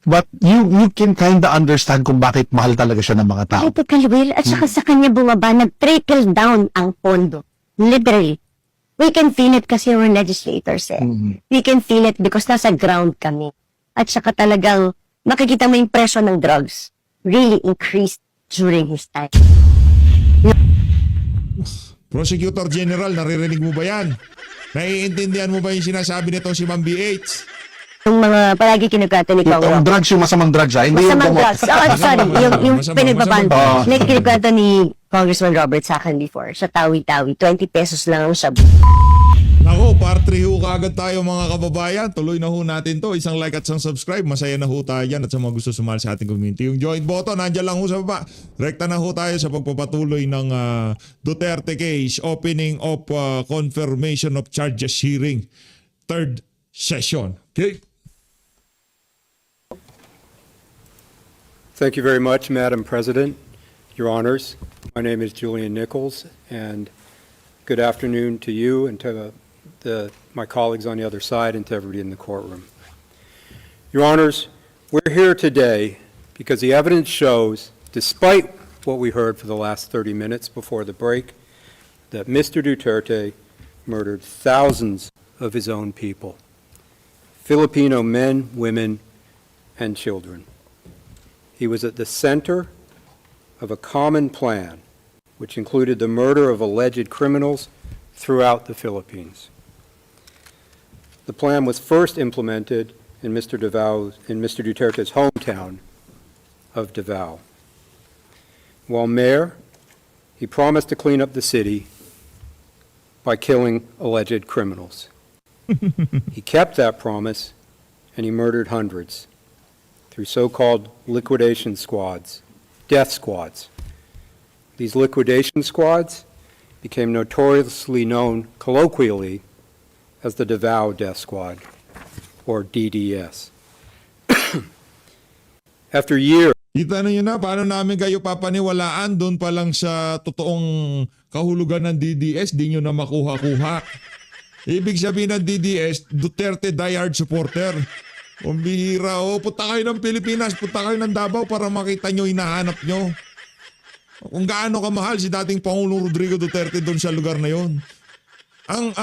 But you can kinda understand kung bakit mahal talaga siya ng mga tao. Political will at saka sa kanya bumaba, nag-trickle down ang pondo. Literally. We can feel it kasi we're legislators eh. We can feel it because nasa ground kami. At saka talagang makikita mo yung presyo ng drugs really increased during his time. Prosecutor General, naririnig mo ba yan? Naiintindihan mo ba yung sinasabi nito si Ma'am BH? Yung mga palagi kinukata ni Cong. Yung drugs, yung masamang drugs, ha? Hindi Masamang yung drugs. Oh, sorry. Yung Masamang- pinagbaban. masamang- Nagkikwento ni Congressman Robert sa akin before. Sa tawi-tawi. 20 pesos lang ang shabu. Nako, part 3 ho kaagad tayo mga kababayan. Tuloy na ho natin to. Isang like at isang subscribe. Masaya na ho tayo yan. At sa mga gusto sumali sa ating community. Yung join button, nandiyan lang ho sa baba. Rekta na ho tayo sa pagpapatuloy ng Duterte case. Opening of confirmation of charges hearing. Third session. Okay? Thank you very much, Madam President, Your Honors. My name is Julian Nichols, and good afternoon to you and to my colleagues on the other side and to everybody in the courtroom. Your Honors, we're here today because the evidence shows, despite what we heard for the last 30 minutes before the break, that Mr. Duterte murdered thousands of his own people, Filipino men, women, and children. He was at the center of a common plan, which included the murder of alleged criminals throughout the Philippines. The plan was first implemented in Mr. Duterte's hometown of Davao. While mayor, he promised to clean up the city by killing alleged criminals. He kept that promise, and he murdered hundreds through so-called liquidation squads, death squads. These liquidation squads became notoriously known colloquially as the Davao Death Squad, or DDS. After years, Kita niyo na paano namin kayo papaniwalaan doon pa lang sa totoong kahulugan ng DDS, di nyo na makuha-kuha. Ibig sabihin ng DDS, Duterte diehard supporter. Kung bihira, punta kayo ng Pilipinas, punta kayo ng Davao para makita nyo, hinahanap nyo. Kung gaano kamahal si dating Pangulong Rodrigo Duterte doon sa lugar na yon. Ang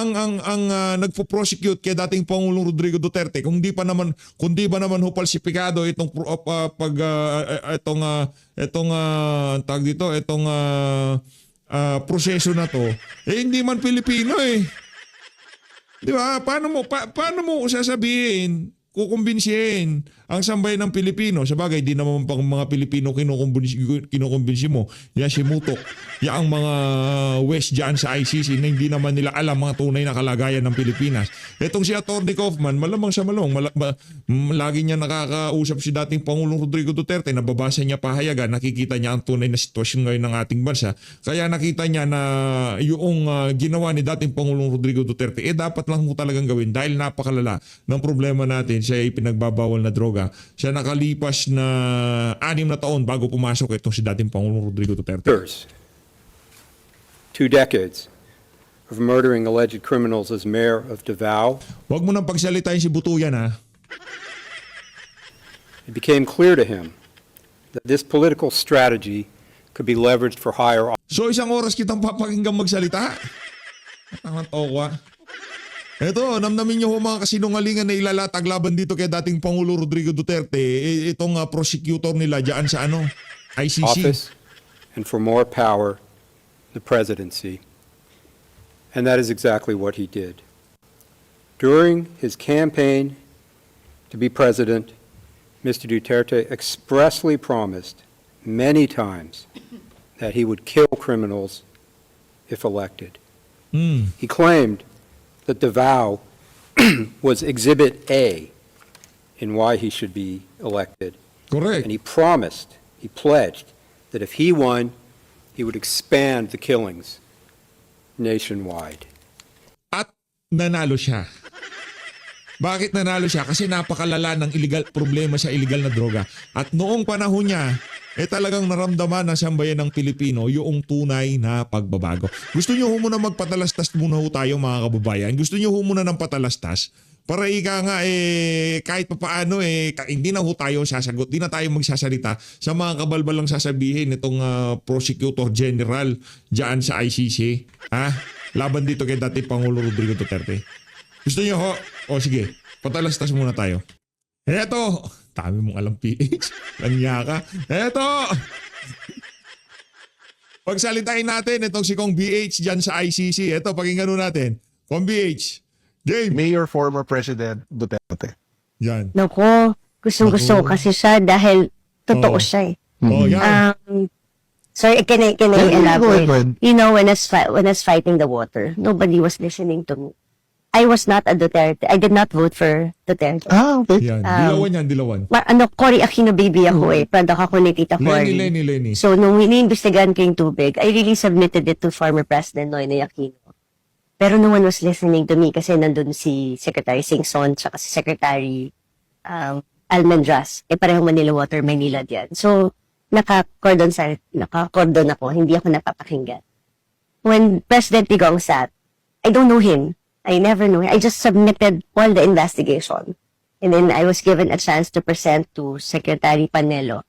nagpo-prosecute kay dating Pangulong Rodrigo Duterte, kung di ba naman ho falsifikado itong proseso na to, hindi man Pilipino eh. Di ba? Paano mo sasabihin, kukumbinsihin ang sambayan ng Pilipino? Sabagay, di naman pang mga Pilipino kinukumbinsi mo. Yan si Mutok. Yan ang mga West dyan sa ICC na hindi naman nila alam mga tunay na kalagayan ng Pilipinas. Etong si Atty. Kaufman, malamang sa malong. Lagi niya nakakausap si dating Pangulong Rodrigo Duterte. Nababasa niya pahayagan. Nakikita niya ang tunay na sitwasyon ngayon ng ating bansa. Kaya nakita niya na yung ginawa ni dating Pangulong Rodrigo Duterte, dapat lang mo talagang gawin dahil napakalala ng problema natin. Siya ay pinagbabawal na droga. Siya nakalipas na 6 na taon bago pumasok itong si dating Pangulong Rodrigo Duterte. 2 decades of murdering alleged criminals as mayor of Davao, Huwag mo nang pagsalitain si Butuyan ha. it became clear to him that this political strategy could be leveraged for higher So isang oras kitang papakinggan magsalita. Tangan tokwa. Ito, namnamin niyo ho mga kasinungalingan na ilalatag laban dito kay dating Pangulo Rodrigo Duterte. Itong prosecutor nila dyan sa ICC. office and for more power, the presidency. And that is exactly what he did. During his campaign to be president, Mr. Duterte expressly promised many times that he would kill criminals if elected. He claimed that Davao was Exhibit A in why he should be elected. Correct. And he promised, he pledged, that if he won, he would expand the killings nationwide. At nanalo siya. Bakit nanalo siya? Kasi napakalala ng problema sa illegal na droga. At noong panahon niya, talagang naramdaman ng sambayan ng Pilipino yung tunay na pagbabago. Gusto niyo ho muna magpatalastas muna ho tayo mga kababayan? Gusto niyo ho muna ng patalastas? para ika nga kahit papaano hindi na ho tayo sasagot, hindi na tayo magsasalita sa mga kabalbalang sasabihin nitong Prosecutor General diyan sa ICC. Laban dito kay dating Pangulo Rodrigo Duterte. Gusto niyo ho? O sige, patalastas muna tayo. Eto, dami mong alam PH. Langya ka. Eto! Pagsalitain natin itong si Kong BH dyan sa ICC. Eto, pakinggan natin. Kong BH. Game. Mayor, former President Duterte. Yan. Naku, gustong-gusto ko kasi siya dahil totoo siya eh. Oh, yan. Sorry, can I Go elaborate? ahead. You know, when I was fighting the water, nobody was listening to me. I was not a Duterte. I did not vote for Duterte. Okay. Yan. Dilawan yan, dilawan. Cory Aquino baby ako eh. Product ako ni Tita Cory. Lenny. So, nung iniimbestigahan ko yung tubig, I really submitted it to former President Noynoy Aquino. Pero no one was listening to me kasi nandun si Secretary Singson tsaka si Secretary Almendras. Parehong Manila Water, Maynila diyan. So, naka-cordon ako. Hindi ako napapakinggan. When President Digong sat, I don't know him. I never knew him. I just submitted all the investigation. And then I was given a chance to present to Secretary Panelo.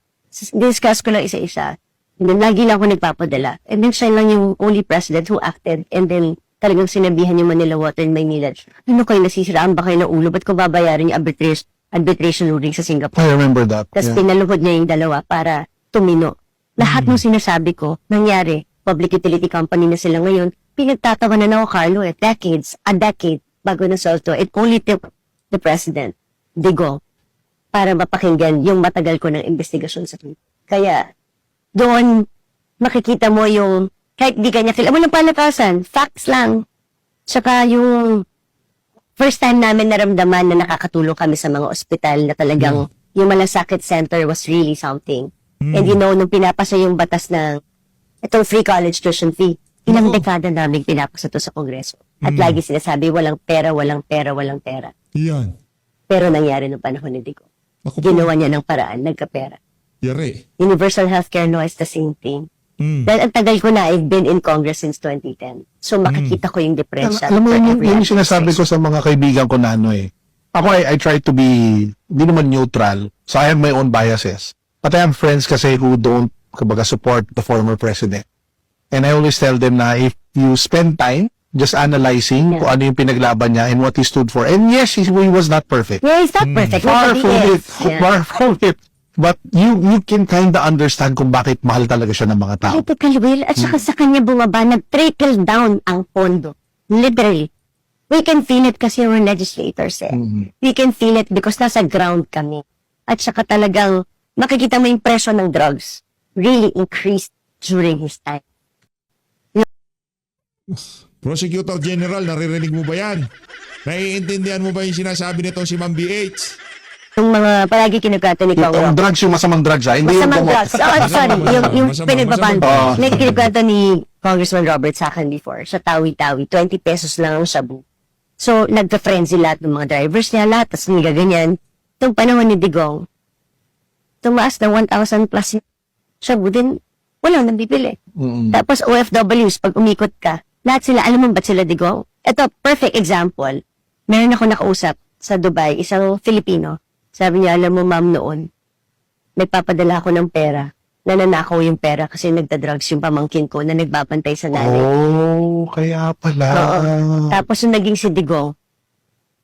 Discuss ko lang isa-isa. And then lagi lang ako nagpapadala. And then siya lang yung only president who acted. And then talagang sinabihan yung Manila Water in Maynila. Ano kayo, nasisiraan ba kayo ng ulo? Ba't ko babayaran yung arbitration ruling sa Singapore? I remember that. Tapos pinaluhod niya yung dalawa para tumino. Lahat ng sinasabi ko, nangyari. Public utility company na sila ngayon. Pinagtatawa na ako, Carlo, a decade bago na solto. It only took the president, Digong, para mapakinggan yung matagal ko ng investigasyon sa Twitter. Kaya, doon, makikita mo yung, kahit di kanya kilala, walang palakasan, facts lang. Tsaka yung, first time namin naramdaman na nakakatulong kami sa mga ospital na talagang, yung malasakit center was really something. And you know, nung pinapasa yung batas ng, itong free college tuition fee, ilang dekada namin pinapasa to sa Kongreso. At lagi sinasabi, walang pera. Yan. Pero nangyari noong panahon ni Digong. Ginawa niya ng paraan, nagkapera. Yari. Universal healthcare law is the same thing. Dahil ang tagal ko na, I've been in Congress since 2010. So makikita ko yung diferensya. Alam mo, yung sinasabi ko sa mga kaibigan ko na ako, I try to be, hindi naman neutral. So I have my own biases. But I have friends kasi who don't, support the former president. And I always tell them na if you spend time just analyzing kung ano yung pinaglaban niya and what he stood for. And yes, he was not perfect. Yeah, he's not perfect. Far Nobody from is. it. Far from it. But you can kinda understand kung bakit mahal talaga siya ng mga tao. Political will. At saka sa kanya bumaba, nag-trickle down ang pondo. Literally. We can feel it kasi we're legislators eh. We can feel it because nasa ground kami. At saka talagang makikita mo yung presyo ng drugs really increased during his time. Prosecutor General, naririnig mo ba yan? Naiintindihan mo ba yung sinasabi nito si Ma'am BH? Yung mga palagi kinukata ni Cong. Yung drugs, yung masamang drugs, hindi yung Masamang gamot. drugs. Oh, sorry. Yung pinagbaban. masamang. Like kinukata ni Congressman Robert sa akin before. Sa tawi-tawi. 20 pesos lang ang shabu. So, nagka-frenzy lahat ng mga drivers niya. Lahat. Tapos nagaganyan. Itong panahon ni Digong, tumaas na 1,000 plus shabu din. Walang nabibili. Tapos OFWs, pag umikot ka, lahat sila, alam mo ba't sila Digong? Ito, perfect example. Meron ako nakausap sa Dubai, isang Filipino. Sabi niya, alam mo ma'am noon, nagpapadala ako ng pera. Nananakaw yung pera kasi nagda-drugs yung pamangkin ko na nagbabantay sa nanay. Oh, kaya pala. Oo. Tapos yung naging si Digong,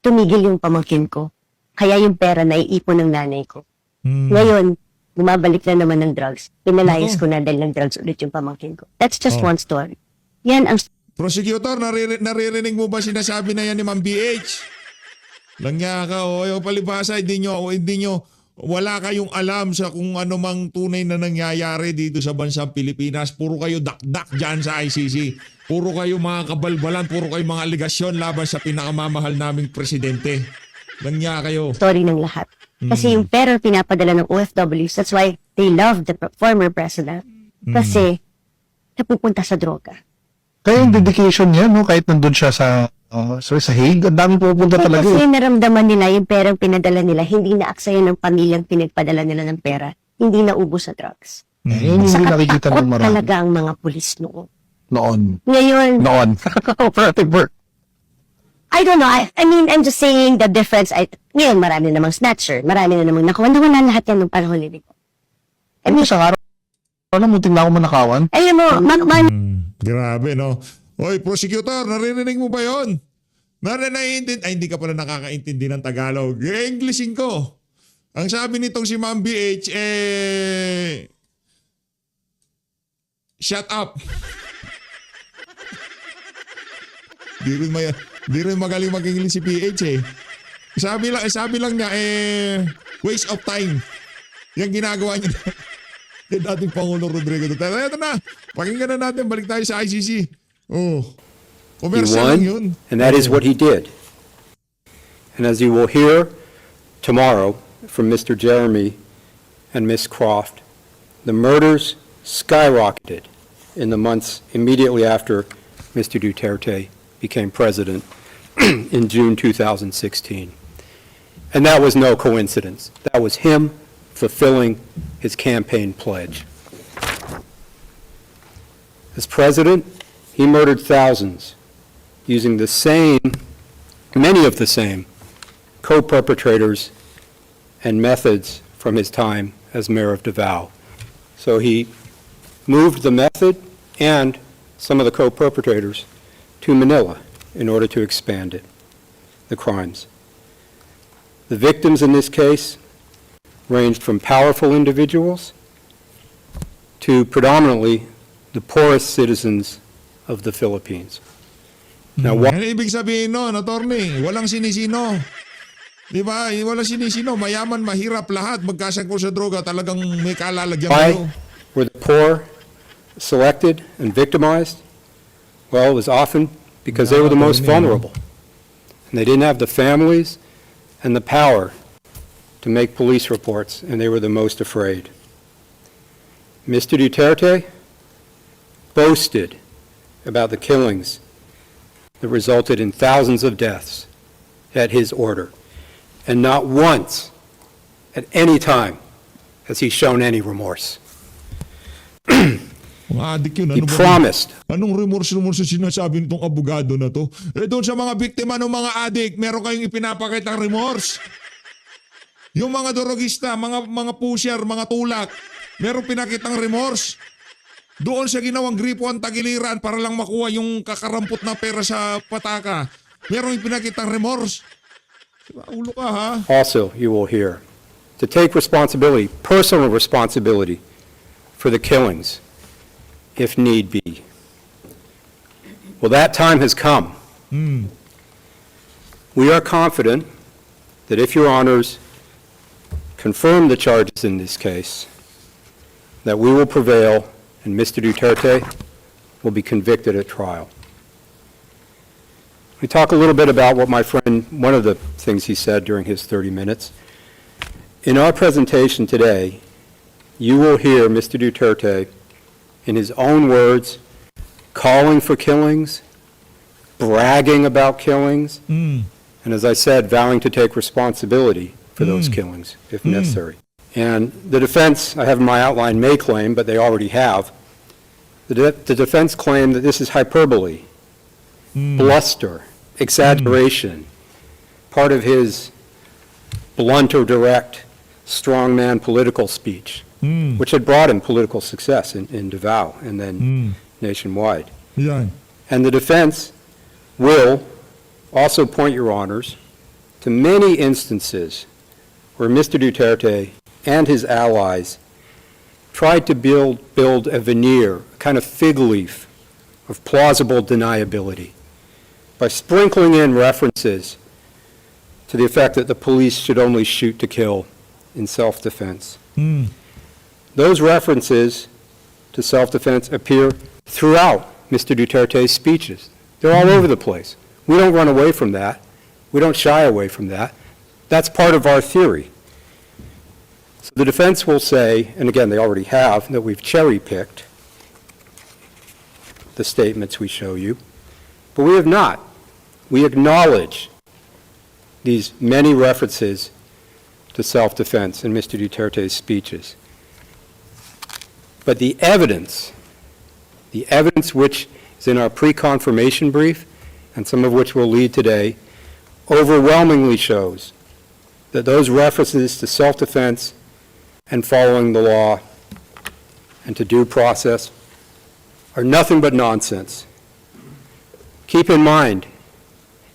tumigil yung pamangkin ko. Kaya yung pera na iipon ng nanay ko. Ngayon, bumabalik na naman ng drugs. Pinalayas ko na dahil ng drugs ulit yung pamangkin ko. That's just one story. Yan ang Prosecutor, naririnig mo ba sinasabi na yan ni Ma'am BH? Langya ka, yung palibasa, hindi nyo, wala kayong alam sa kung ano mang tunay na nangyayari dito sa bansang Pilipinas. Puro kayo dakdak dyan sa ICC. Puro kayo mga kabalbalan, puro kayo mga aligasyon laban sa pinakamamahal naming presidente. Langya kayo. story ng lahat. Kasi yung pera pinapadala ng OFWs, that's why they love the former president. Kasi napupunta sa droga. Kaya yung dedication niya, kahit nandun siya sa Hague, ang dami pupunta talaga. Kasi naramdaman nila yung perang pinadala nila, hindi na-aksaya ng pamilyang pinagpadala nila ng pera, hindi naubos sa drugs. Hindi nakikita ng marami. Talaga ang mga pulis noon. Noon. Ngayon, Cooperative work. I don't know. I mean, I'm just saying the difference. Ngayon, marami namang snatcher. Marami na namang nakuha. Nawala lahat yan nung panahon ni Rico. I mean, Isang araw na muntik na ako manakawan. ayun mo, Grabe, no? Oy, prosecutor, naririnig mo ba yon? Hindi ka pala nakakaintindi ng Tagalog. Englishin ko. Ang sabi nitong si Ma'am BH, shut up. Di rin magaling mag-English si PH eh. Sabi lang niya, waste of time. Yung ginagawa niya yung dating Pangulo Rodrigo Duterte. Ito na, pakinggan na natin, balik tayo sa ICC. Oh, He commercial lang yun. won, and that is what he did. And as you will hear tomorrow from Mr. Jeremy and Ms. Croft, the murders skyrocketed in the months immediately after Mr. Duterte became president in June 2016. And that was no coincidence. That was him fulfilling his campaign pledge. As president, he murdered thousands using many of the same co-perpetrators and methods from his time as mayor of Davao. So he moved the method and some of the co-perpetrators to Manila in order to expand the crimes. The victims in this case ranged from powerful individuals to predominantly the poorest citizens of the Philippines. Now, Ano ibig sabihin nun, attorney? Walang sinisino. Di ba? Walang sinisino. Mayaman, mahirap lahat. Magkasangkol sa droga, talagang may kalalagyan why kayo. were the poor selected and victimized? Well, it was often because they were the most vulnerable. And they didn't have the families and the power to make police reports, and they were the most afraid. Mr. Duterte boasted about the killings that resulted in thousands of deaths at his order. And not once, at any time, has he shown any remorse. Mga adik yun. He promised. Anong remorse sinasabi nitong abogado na to? Doon sa mga biktima ng mga adik, meron kayong ipinapakitang remorse. Yung mga drogista, mga pusher, mga tulak, meron pinakitang remorse. Doon sa ginawang gripo ang tagiliran para lang makuha yung kakarampot na pera sa pataka, meron pinakitang remorse. Ulo ka ha? Also, you will hear, to take responsibility, personal responsibility, for the killings, if need be. Well, that time has come. We are confident that if your honors confirm the charges in this case, that we will prevail and Mr. Duterte will be convicted at trial. We talk a little bit about what my friend, one of the things he said during his 30 minutes. In our presentation today, you will hear Mr. Duterte, in his own words, calling for killings, bragging about killings, and as I said, vowing to take responsibility for those killings, if necessary. And the defense, I have in my outline, may claim, but they already have, the defense claim that this is hyperbole, bluster, exaggeration, part of his blunt or direct strongman political speech, which had brought him political success in Davao and then nationwide. Yan. And the defense will also point, your honors, to many instances where Mr. Duterte and his allies tried to build a veneer, a kind of fig leaf of plausible deniability by sprinkling in references to the effect that the police should only shoot to kill in self-defense. Those references to self-defense appear throughout Mr. Duterte's speeches. They're all over the place. We don't run away from that. We don't shy away from that. That's part of our theory. So the defense will say, and again, they already have, that we've cherry-picked the statements we show you, but we have not. We acknowledge these many references to self-defense in Mr. Duterte's speeches. But the evidence which is in our pre-confirmation brief and some of which will lead today, overwhelmingly shows that those references to self-defense and following the law and to due process are nothing but nonsense. Keep in mind,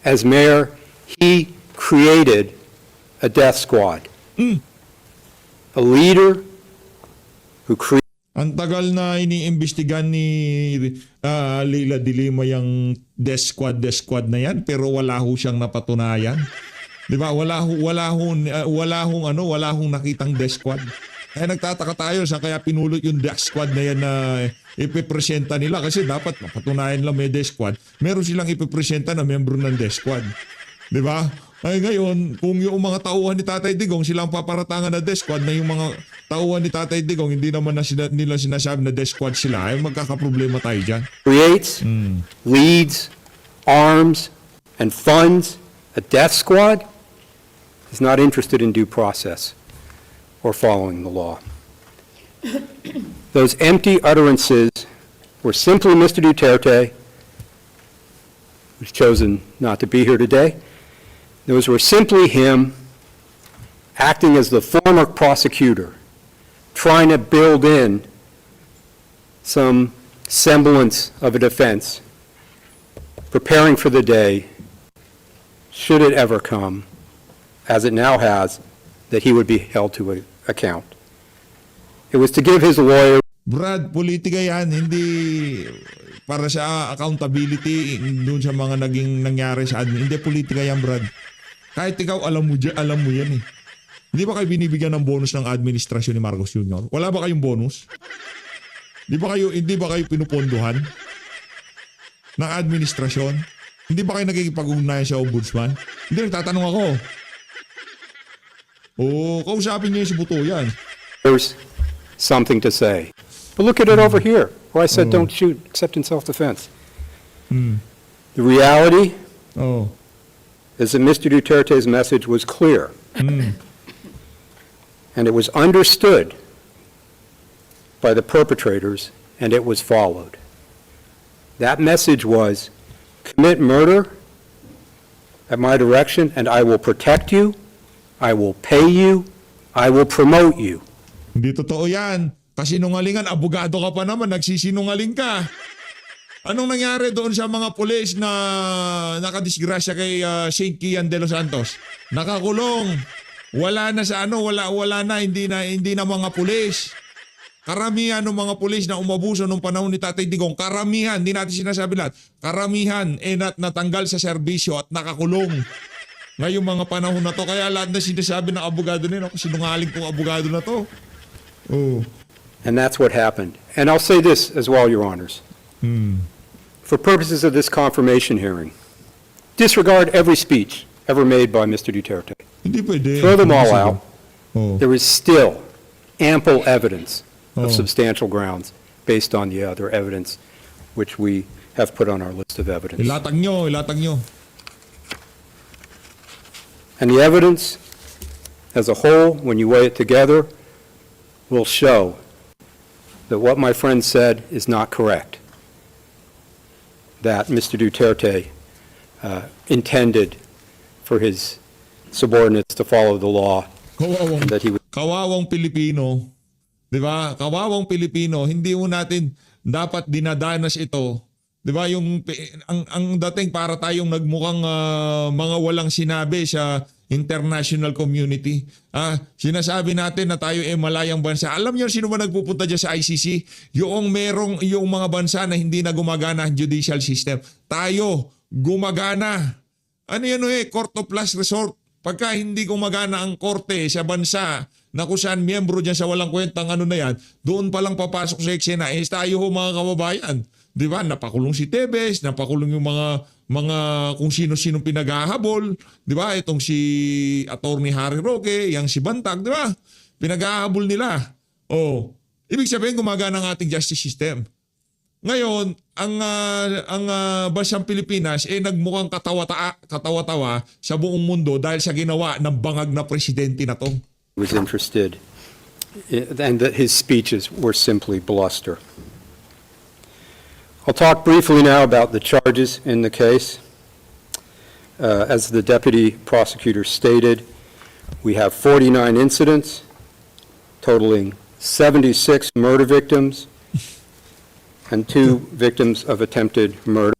as mayor, he created a death squad. A leader who created. Ang tagal na iniimbestigan ni Leila de Lima yung death squad na yan, pero wala ho siyang napatunayan. 'Di ba? Wala hong nakitang death squad. Kaya nagtataka tayo sa kaya pinulot yung death squad na yan na ipipresenta nila kasi dapat mapatunayan lang may death squad. Meron silang ipipresenta na membro ng death squad. 'Di ba? Ay ngayon, kung yung mga tauhan ni Tatay Digong silang paparatangan na death squad na yung mga tauhan ni Tatay Digong hindi naman nila sinasabi na death squad sila, ay magkakaproblema tayo dyan. Creates, leads, arms, and funds a death squad is not interested in due process or following the law. Those empty utterances were simply Mr. Duterte, who's chosen not to be here today. Those were simply him acting as the former prosecutor, trying to build in some semblance of a defense, preparing for the day, should it ever come, as it now has, that he would be held to account. It was to give his lawyer. Brad, politika yan, hindi para sa accountability doon sa mga naging nangyari sa admin. Hindi politika yan, Brad. Kahit ikaw alam mo yan eh. Hindi ba kayo binibigyan ng bonus ng administrasyon ni Marcos Jr.? Wala ba kayong bonus? Hindi ba kayo pinupondohan ng administrasyon? Hindi ba kayo nakikipag-ugnayan sa ombudsman? Hindi, nagtatanong ako. Kausapin niyo yung si Buto yan. There's something to say. But look at it over here, where I said don't shoot except in self-defense. The reality is that Mr. Duterte's message was clear. And it was understood by the perpetrators, and it was followed. That message was, commit murder at my direction, and I will protect you, I will pay you, I will promote you. Hindi totoo yan. Kasinungalingan, abogado ka pa naman, nagsisinungaling ka. Anong nangyari doon sa mga pulis na nakadisgrasya kay St. Kian de los Santos? Nakakulong. Wala na sa wala na, hindi na mga pulis. Karamihan ng mga pulis na umabuso nung panahon ni Tatay Digong, karamihan, hindi natin sinasabi lahat, karamihan natanggal sa serbisyo at nakakulong. Ngayong mga panahon na to, kaya lahat na sinasabi ng abogado nila, sinungaling kong abogado na to. And that's what happened. And I'll say this as well, Your Honors. For purposes of this confirmation hearing, disregard every speech ever made by Mr. Duterte. Hindi pwede. Throw them all out. There is still ample evidence of substantial grounds based on the other evidence which we have put on our list of evidence. Ilatag nyo. And the evidence as a whole, when you weigh it together, will show that what my friend said is not correct. That Mr. Duterte intended for his subordinates to follow the law. Kawawang Pilipino. Di ba? Kawawang Pilipino. Hindi mo natin dapat dinadanas ito. Di ba? Ang dating para tayong nagmukhang mga walang sinabi sa international community. Sinasabi natin na tayo malayang bansa. Alam niyo sino ba nagpupunta dyan sa ICC? Yung mga bansa na hindi na gumagana ang judicial system. Tayo, gumagana. Ano yan court of last resort. Pagka hindi gumagana ang korte sa bansa na kung saan miyembro dyan sa walang kwentang na yan, doon palang papasok sa eksena. Tayo mga kababayan. Di ba? Napakulong si Tebes, napakulong yung mga kung sino-sino pinaghahabol. Di ba? Itong si Attorney Harry Roque, yang si Bantag, di ba? Pinaghahabol nila. Ibig sabihin gumagana ang ating justice system. Ngayon, ang bansang Pilipinas nagmukhang katawa-tawa sa buong mundo dahil sa ginawa ng bangag na presidente na to. Was interested and that his speeches were simply bluster. I'll talk briefly now about the charges in the case. As the deputy prosecutor stated, we have 49 incidents totaling 76 murder victims and 2 victims of attempted murder.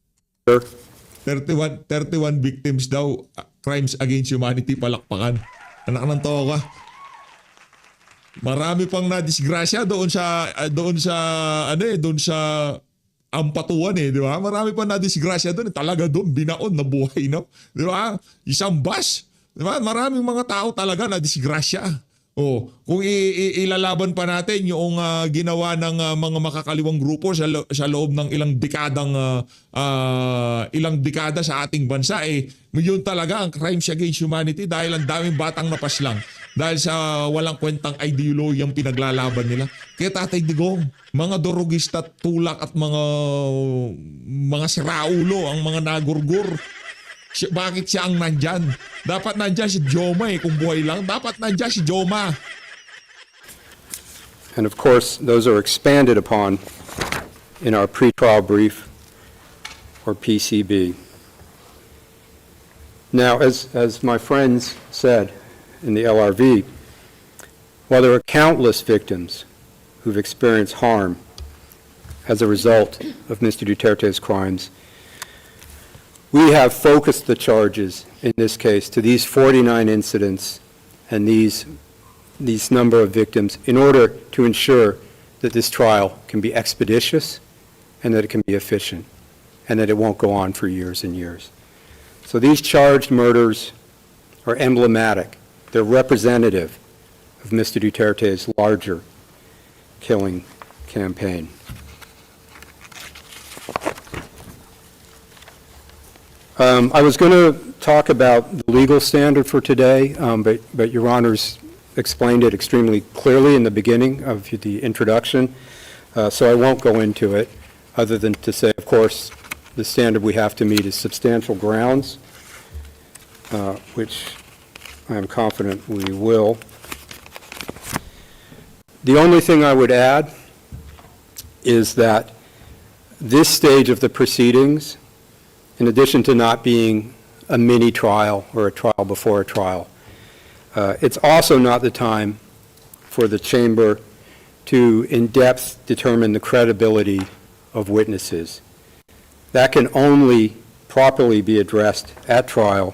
31 victims daw, crimes against humanity, palakpakan. Anak ng toka. Marami pang nadisgrasya doon sa Ampatuan di ba? Marami pang nadisgrasya doon, talaga doon binaon na buhay, no? Di ba? Isang bus, di ba? Maraming mga tao talaga nadisgrasya. Oh, kung ilalaban pa natin yung ginawa ng mga makakaliwang grupo sa loob ng ilang dekada sa ating bansa, yun talaga ang crimes against humanity dahil ang daming batang napaslang dahil sa walang kwentang ideology ang pinaglalaban nila. Kaya Tatay Digong, mga dorogista, tulak at mga siraulo ang mga nagurgur. Bakit siya ang nandyan? Dapat nandyan si Joma kung buhay lang. Dapat nandyan si Joma. And of course, those are expanded upon in our pretrial brief, or PCB. Now, as my friends said in the LRV, while there are countless victims who've experienced harm as a result of Mr. Duterte's crimes, we have focused the charges in this case to these 49 incidents and these number of victims in order to ensure that this trial can be expeditious and that it can be efficient and that it won't go on for years and years. So these charged murders are emblematic. They're representative of Mr. Duterte's larger killing campaign. I was going to talk about the legal standard for today, but Your Honors explained it extremely clearly in the beginning of the introduction, so I won't go into it, other than to say, of course, the standard we have to meet is substantial grounds, which I am confident we will. The only thing I would add is that this stage of the proceedings, in addition to not being a mini trial or a trial before a trial, it's also not the time for the chamber to in-depth determine the credibility of witnesses. That can only properly be addressed at trial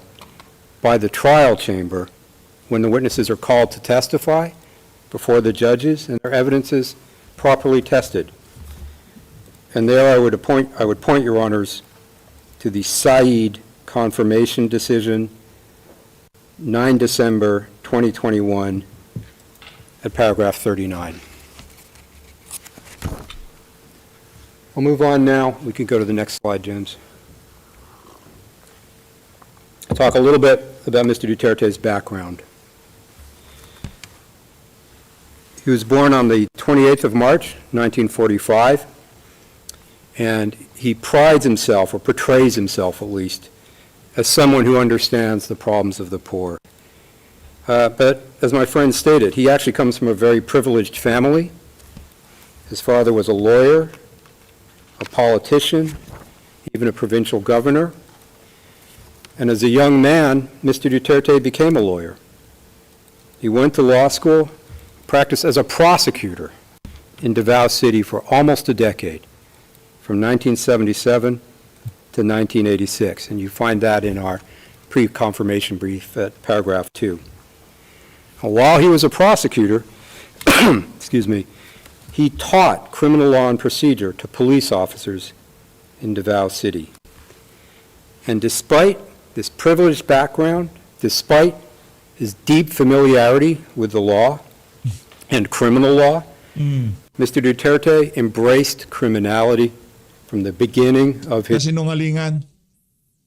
by the trial chamber when the witnesses are called to testify before the judges and their evidence is properly tested. And there I would point, Your Honors, to the Said confirmation decision, 9 December 2021, at paragraph 39. I'll move on now. We can go to the next slide, James. I'll talk a little bit about Mr. Duterte's background. He was born on the 28th of March, 1945, and he prides himself, or portrays himself at least, as someone who understands the problems of the poor. But as my friend stated, he actually comes from a very privileged family. His father was a lawyer, a politician, even a provincial governor. And as a young man, Mr. Duterte became a lawyer. He went to law school, practiced as a prosecutor in Davao City for almost a decade, from 1977 to 1986, and you find that in our pre-confirmation brief at paragraph 2. While he was a prosecutor, he taught criminal law and procedure to police officers in Davao City. And despite this privileged background, despite his deep familiarity with the law and criminal law, Mr. Duterte embraced criminality from the beginning of his... Kasinungalingan.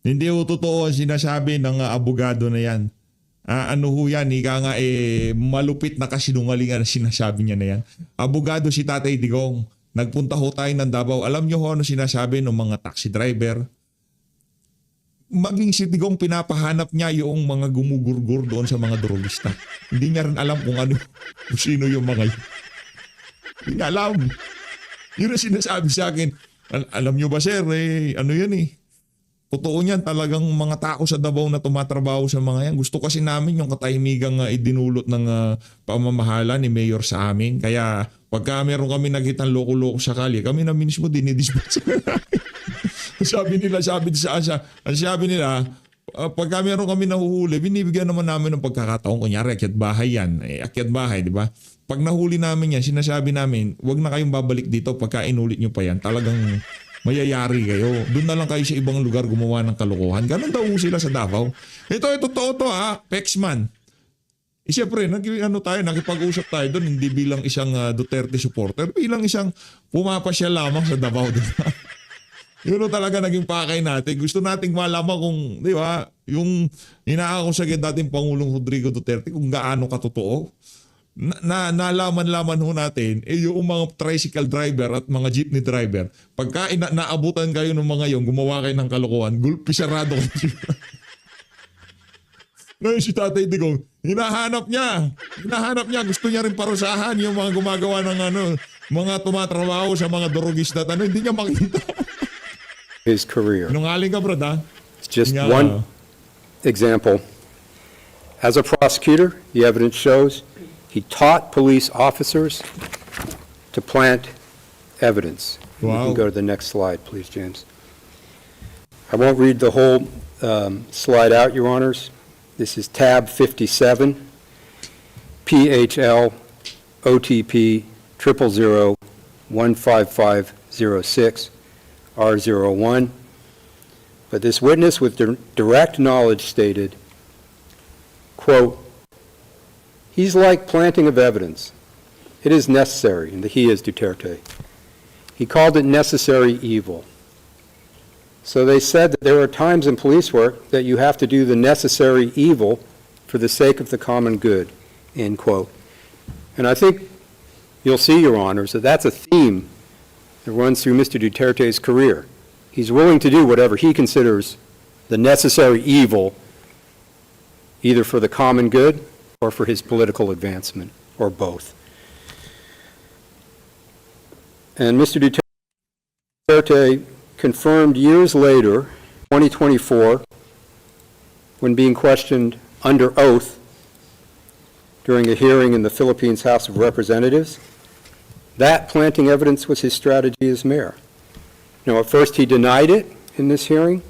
Hindi ho totoo ang sinasabi ng abogado na yan. Ano ho yan, ika nga malupit na kasinungalingan ang sinasabi niya na yan. Abogado si Tatay Digong. Nagpunta ho tayo ng Davao. Alam niyo ho ano sinasabi ng mga taxi driver? Maging si Digong pinapahanap niya yung mga gumugurgur doon sa mga drogista. Hindi niya rin alam kung sino yung mga yun. Hindi niya alam. Yun ang sinasabi sa akin. Alam niyo ba sir, ano yan Totoo niyan, talagang mga tao sa Davao na tumatrabaho sa mga yan. Gusto kasi namin yung katahimigang idinulot ng pamamahala ni Mayor sa amin. Kaya pagka meron kami nakitang loko-loko sa kalye, kami na mismo dinidispensa. sabi nila, pagka meron kami nahuhuli, binibigyan naman namin ng pagkakataon. Kunyari, akyat bahay yan. Akyat bahay, di ba? Pag nahuli namin yan, sinasabi namin, huwag na kayong babalik dito pagka inulit nyo pa yan. Talagang mayayari kayo. Doon na lang kayo sa ibang lugar gumawa ng kalokohan. Ganun daw sila sa Davao. Ito, totoo to ha, Pexman. Siyempre, nakipag-usap tayo doon, hindi bilang isang Duterte supporter, bilang isang pumapasya lamang sa Davao. Diba? Yun talaga naging pakay natin. Gusto nating malaman kung, di ba, yung inaakusagin dating Pangulong Rodrigo Duterte kung gaano katotoo. Nalaman-laman ho natin yung mga tricycle driver at mga jeepney driver, pagka naabutan kayo ng mga yon, gumawa kayo ng kalokohan, pisarado kayo. Ngayon si Tatay Digong, hinahanap niya, gusto niya rin parusahan yung mga gumagawa ng mga tumatrabaho sa mga dorogista at hindi niya makita. His career. Nungaling ka, Prrd, ha? It's just one example. As a prosecutor, the evidence shows he taught police officers to plant evidence. Wow. You can go to the next slide, please, James. I won't read the whole slide out, Your Honors. This is tab 57, PHL OTP 000 15506 R01. But this witness with direct knowledge stated, quote, "He's like planting of evidence. It is necessary," and the he is Duterte. He called it necessary evil. So they said that there are times in police work that you have to do the necessary evil for the sake of the common good, end quote. And I think you'll see, Your Honors, that that's a theme that runs through Mr. Duterte's career. He's willing to do whatever he considers the necessary evil, either for the common good or for his political advancement, or both. And Mr. Duterte confirmed years later, 2024, when being questioned under oath during a hearing in the Philippines House of Representatives, that planting evidence was his strategy as mayor. Now, at first he denied it in this hearing,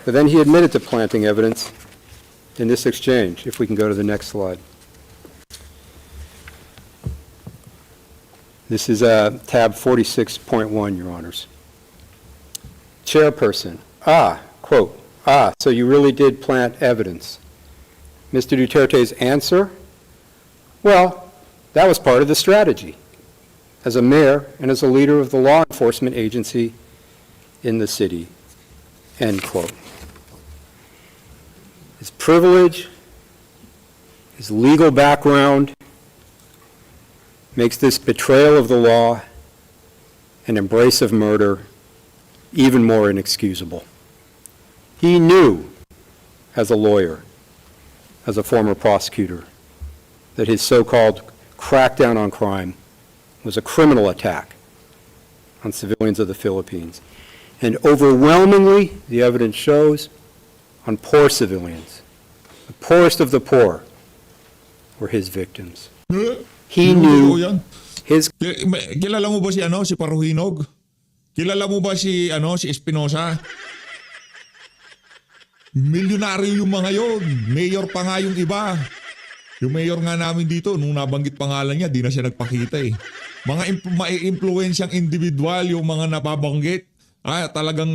but then he admitted to planting evidence in this exchange. If we can go to the next slide. This is tab 46.1, Your Honors. Chairperson, quote, so you really did plant evidence. Mr. Duterte's answer, well, that was part of the strategy as a mayor and as a leader of the law enforcement agency in the city, end quote. His privilege, his legal background makes this betrayal of the law and embrace of murder even more inexcusable. He knew, as a lawyer, as a former prosecutor, that his so-called crackdown on crime was a criminal attack on civilians of the Philippines. And overwhelmingly, the evidence shows, on poor civilians. The poorest of the poor were his victims. He knew his... Kilala mo ba si Paruhinog? Kilala mo ba si Espinosa? Milyonaryo yung mga yon. Mayor pa nga yung iba. Yung mayor nga namin dito, nung nabanggit pangalan niya, di na siya nagpakita eh. Mga mai-influensyang individual yung mga nababanggit. Talagang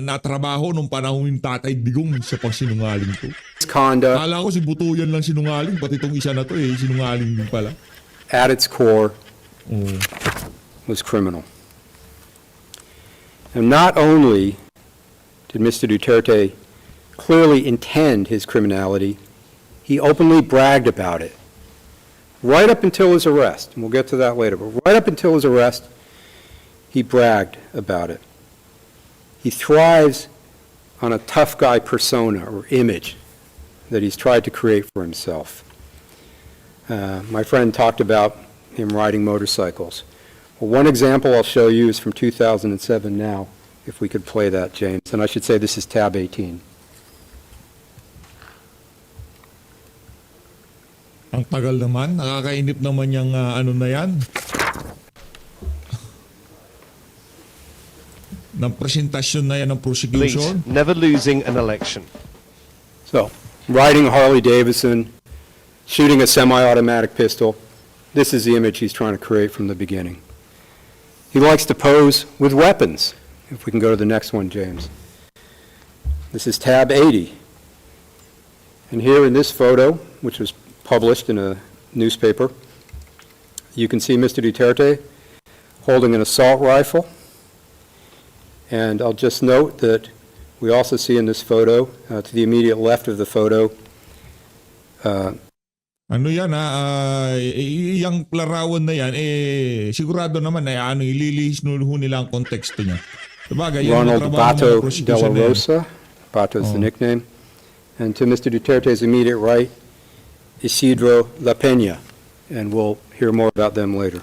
natrabaho nung panahon yung Tatay Digong sa pagsinungaling to. Conduct. Kala ko si Butuyan lang sinungaling, pati itong isa na to sinungaling din pala. At its core, was criminal. And not only did Mr. Duterte clearly intend his criminality, he openly bragged about it. Right up until his arrest, and we'll get to that later, but right up until his arrest, he bragged about it. He thrives on a tough guy persona or image that he's tried to create for himself. My friend talked about him riding motorcycles. Well, one example I'll show you is from 2007 now. If we could play that, James. And I should say this is tab 18. Ang tagal naman. Nakakainip naman yung ano na yan. Ng presentasyon na yan ng Elite, prosecution. never losing an election. So, riding a Harley Davidson, shooting a semi-automatic pistol. This is the image he's trying to create from the beginning. He likes to pose with weapons. If we can go to the next one, James. This is tab 80. And here in this photo, which was published in a newspaper, you can see Mr. Duterte holding an assault rifle. And I'll just note that we also see in this photo, to the immediate left of the photo, Ano yan yung larawan na yan, sigurado naman ano, ililihis nila ang konteksto niya. Sabagay, yan ang Ronald trabaho ng Bato mga de prosecution la na yan. Rosa. Bato is the nickname. And to Mr. Duterte's immediate right, Isidro La Peña. And we'll hear more about them later.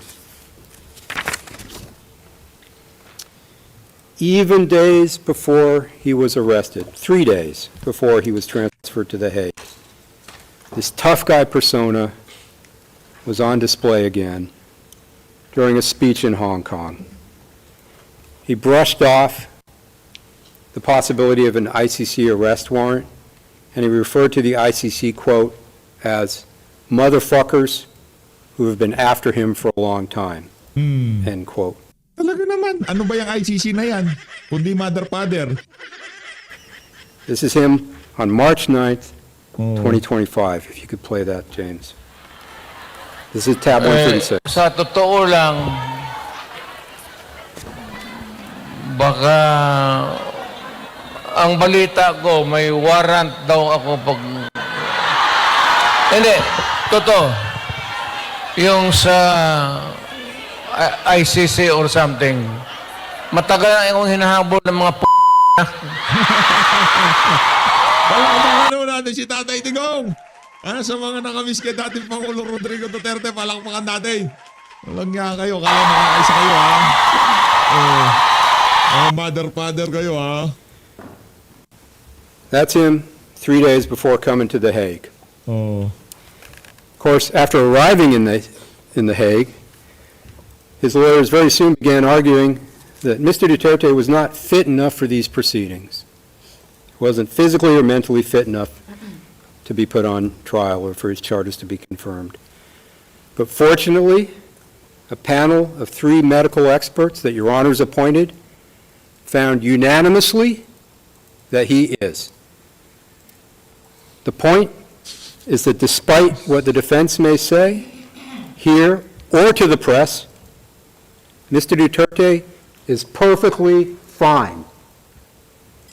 Even days before he was arrested, 3 days before he was transferred to The Hague, this tough guy persona was on display again during a speech in Hong Kong. He brushed off the possibility of an ICC arrest warrant, and he referred to the ICC, quote, as motherfuckers who have been after him for a long time, end quote. Talaga naman, ano ba yung ICC na yan? Kundi mother-father. This is him on March 9th, 2025, if you could play that, James. This is tab 136. Sa totoo lang, baka ang balita ko may warrant daw ako pag... Hindi, totoo. Yung sa ICC or something, matagal akong hinahabol ng mga Palakpakan naman natin si Tatay Tigong. Sa mga nakamiss kay dating Pangulong Rodrigo Duterte, palakpakan natin. Walang nga kayo, kala makakaisa kayo ha. Mother-father kayo ha. That's him 3 days before coming to The Hague. Oh. Of course, after arriving in the Hague, his lawyers very soon began arguing that Mr. Duterte was not fit enough for these proceedings. He wasn't physically or mentally fit enough to be put on trial or for his charges to be confirmed. But fortunately, a panel of 3 medical experts that Your Honors appointed found unanimously that he is. The point is that despite what the defense may say, here or to the press, Mr. Duterte is perfectly fine.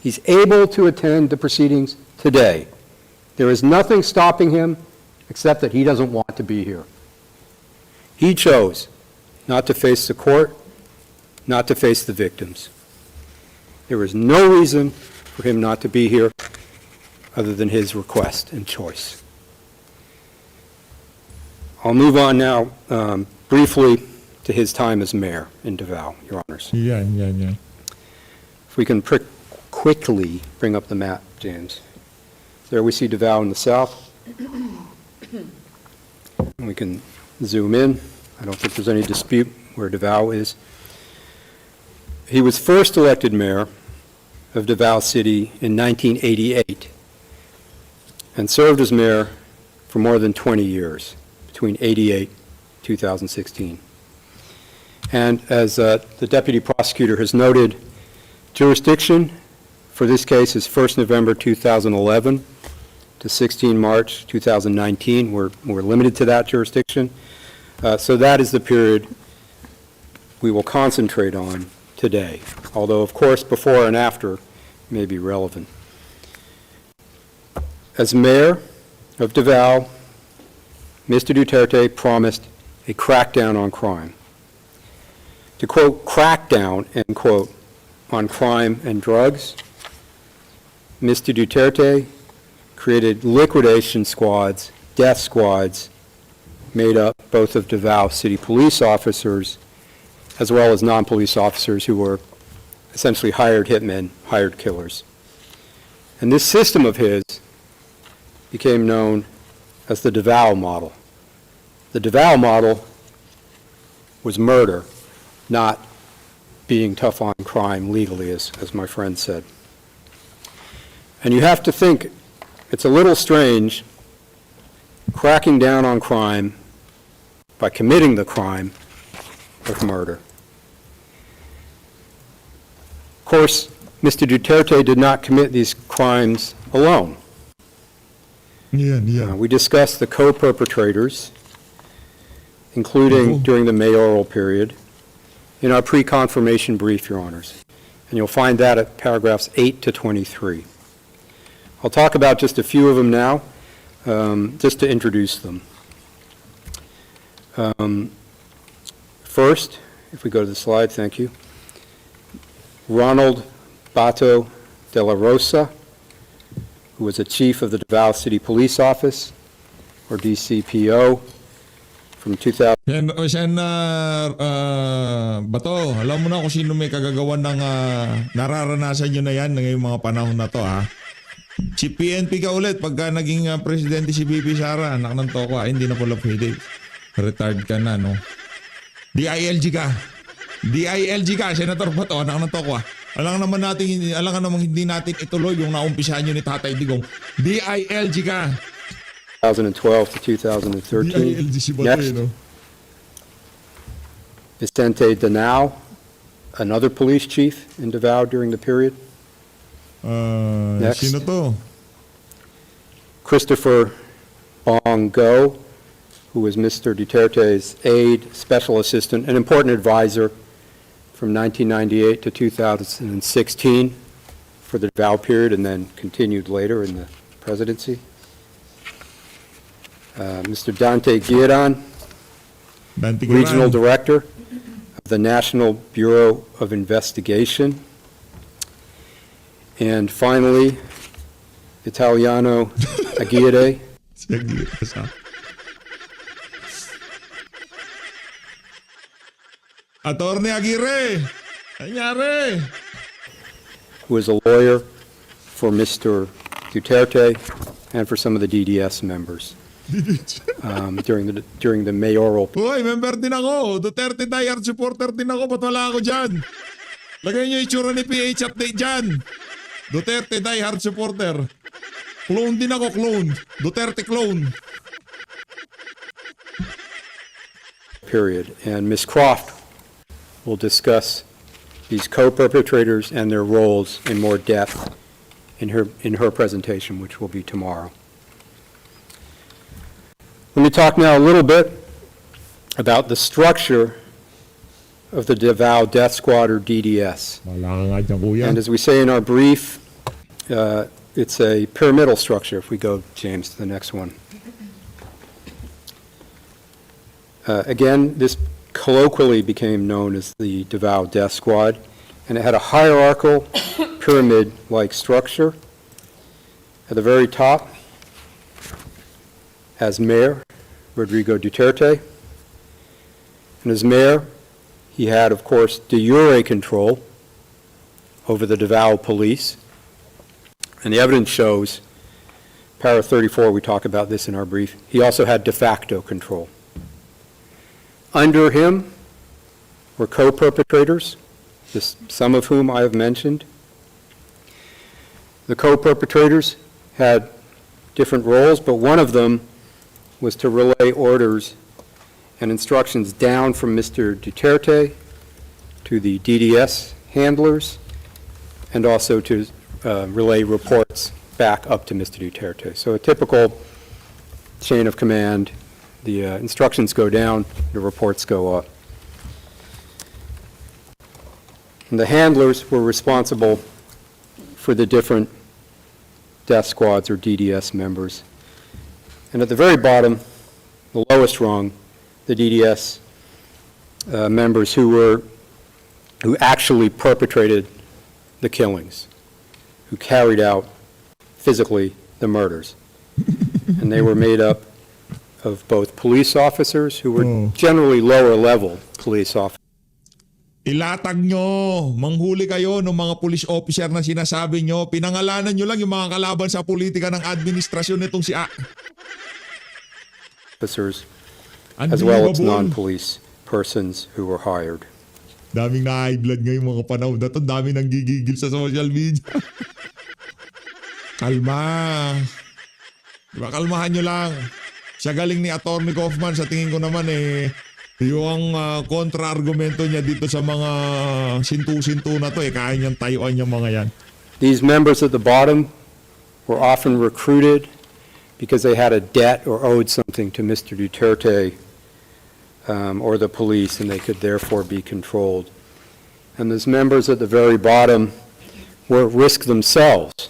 He's able to attend the proceedings today. There is nothing stopping him except that he doesn't want to be here. He chose not to face the court, not to face the victims. There is no reason for him not to be here other than his request and choice. I'll move on now briefly to his time as mayor in Davao, Your Honors. Yan. If we can quickly bring up the map, James. There we see Davao in the south. We can zoom in. I don't think there's any dispute where Davao is. He was first elected mayor of Davao City in 1988 and served as mayor for more than 20 years, between 88 and 2016. And as the deputy prosecutor has noted, jurisdiction for this case is 1st November 2011 to 16 March 2019. We're limited to that jurisdiction. So that is the period we will concentrate on today, although, of course, before and after may be relevant. As mayor of Davao, Mr. Duterte promised a crackdown on crime. To quote, crackdown, end quote, on crime and drugs, Mr. Duterte created liquidation squads, death squads, made up both of Davao City police officers as well as non-police officers who were essentially hired hitmen, hired killers. And this system of his became known as the Davao model. The Davao model was murder, not being tough on crime legally, as my friend said. And you have to think, it's a little strange cracking down on crime by committing the crime of murder. Of course, Mr. Duterte did not commit these crimes alone. We discussed the co-perpetrators, including during the mayoral period, in our pre-confirmation brief, Your Honors. And you'll find that at paragraphs 8 to 23. I'll talk about just a few of them now, just to introduce them. First, if we go to the slide, thank you. Ronald Bato de la Rosa, who was a chief of the Davao City Police Office, or DCPO, from 2000. Bato, alam mo na kung sino may kagagawan ng nararanasan nyo na yan ngayong mga panahon na to, ha? Si PNP ka ulit pagka naging presidente si BP Sara, anak ng toko, hindi na pala pwede. Retired ka na, no? DILG ka, Senator Bato, anak ng toko, alam ka naman hindi natin ituloy yung naumpisahan nyo ni Tatay Digong. DILG ka. 2012 to 2013. DILG si Bato, Next, no? Vicente Danao, another police chief in Davao during the period. Next. Sino to? Christopher Bongo, who was Mr. Duterte's aide, special assistant, an important advisor from 1998 to 2016 for the Davao period, and then continued later in the presidency. Mr. Dante Guiran, regional director of the National Bureau of Investigation. And finally, Italiano Aguirre, Attorney Aguirre, nangyari? who was a lawyer for Mr. Duterte and for some of the DDS members during the mayoral. Uy, member din ako. Duterte diehard supporter din ako. Ba't wala ako dyan? Lagay niyo itsura ni ph.update dyan. Duterte diehard supporter. Clone din ako, clone. Duterte clone. Period. And Ms. Croft will discuss these co-perpetrators and their roles in more depth in her presentation, which will be tomorrow. Let me talk now a little bit about the structure of the Davao Death Squad, or DDS. And as we say in our brief, it's a pyramidal structure. If we go, James, to the next one. Again, this colloquially became known as the Davao Death Squad, and it had a hierarchical pyramid-like structure. At the very top, as mayor, Rodrigo Duterte. And as mayor, he had, of course, de jure control over the Davao police. And the evidence shows, para 34, we talk about this in our brief, he also had de facto control. Under him were co-perpetrators, some of whom I have mentioned. The co-perpetrators had different roles, but one of them was to relay orders and instructions down from Mr. Duterte to the DDS handlers, and also to relay reports back up to Mr. Duterte. So a typical chain of command. The instructions go down, the reports go up. And the handlers were responsible for the different death squads, or DDS members. And at the very bottom, the lowest rung, the DDS members who actually perpetrated the killings, who carried out physically the murders. And they were made up of both police officers, who were generally lower level police officers. Ilatag nyo, manghuli kayo ng mga police officer na sinasabi nyo. Pinangalanan nyo lang yung mga kalaban sa politika ng administrasyon nitong si A. Officers, as well as Unbelievable. non-police persons who were hired. Daming na-high blood ngayong mga panahon na to. Daming nang gigigil sa social media. Kalma. Diba, kalmahan nyo lang. Siya galing ni Atty. Kaufman. Sa tingin ko naman yung kontra-argumento niya dito sa mga sintu-sintu na to kaya niyang tayuan yung mga yan. These members at the bottom were often recruited because they had a debt or owed something to Mr. Duterte or the police, and they could therefore be controlled. And those members at the very bottom were at risk themselves,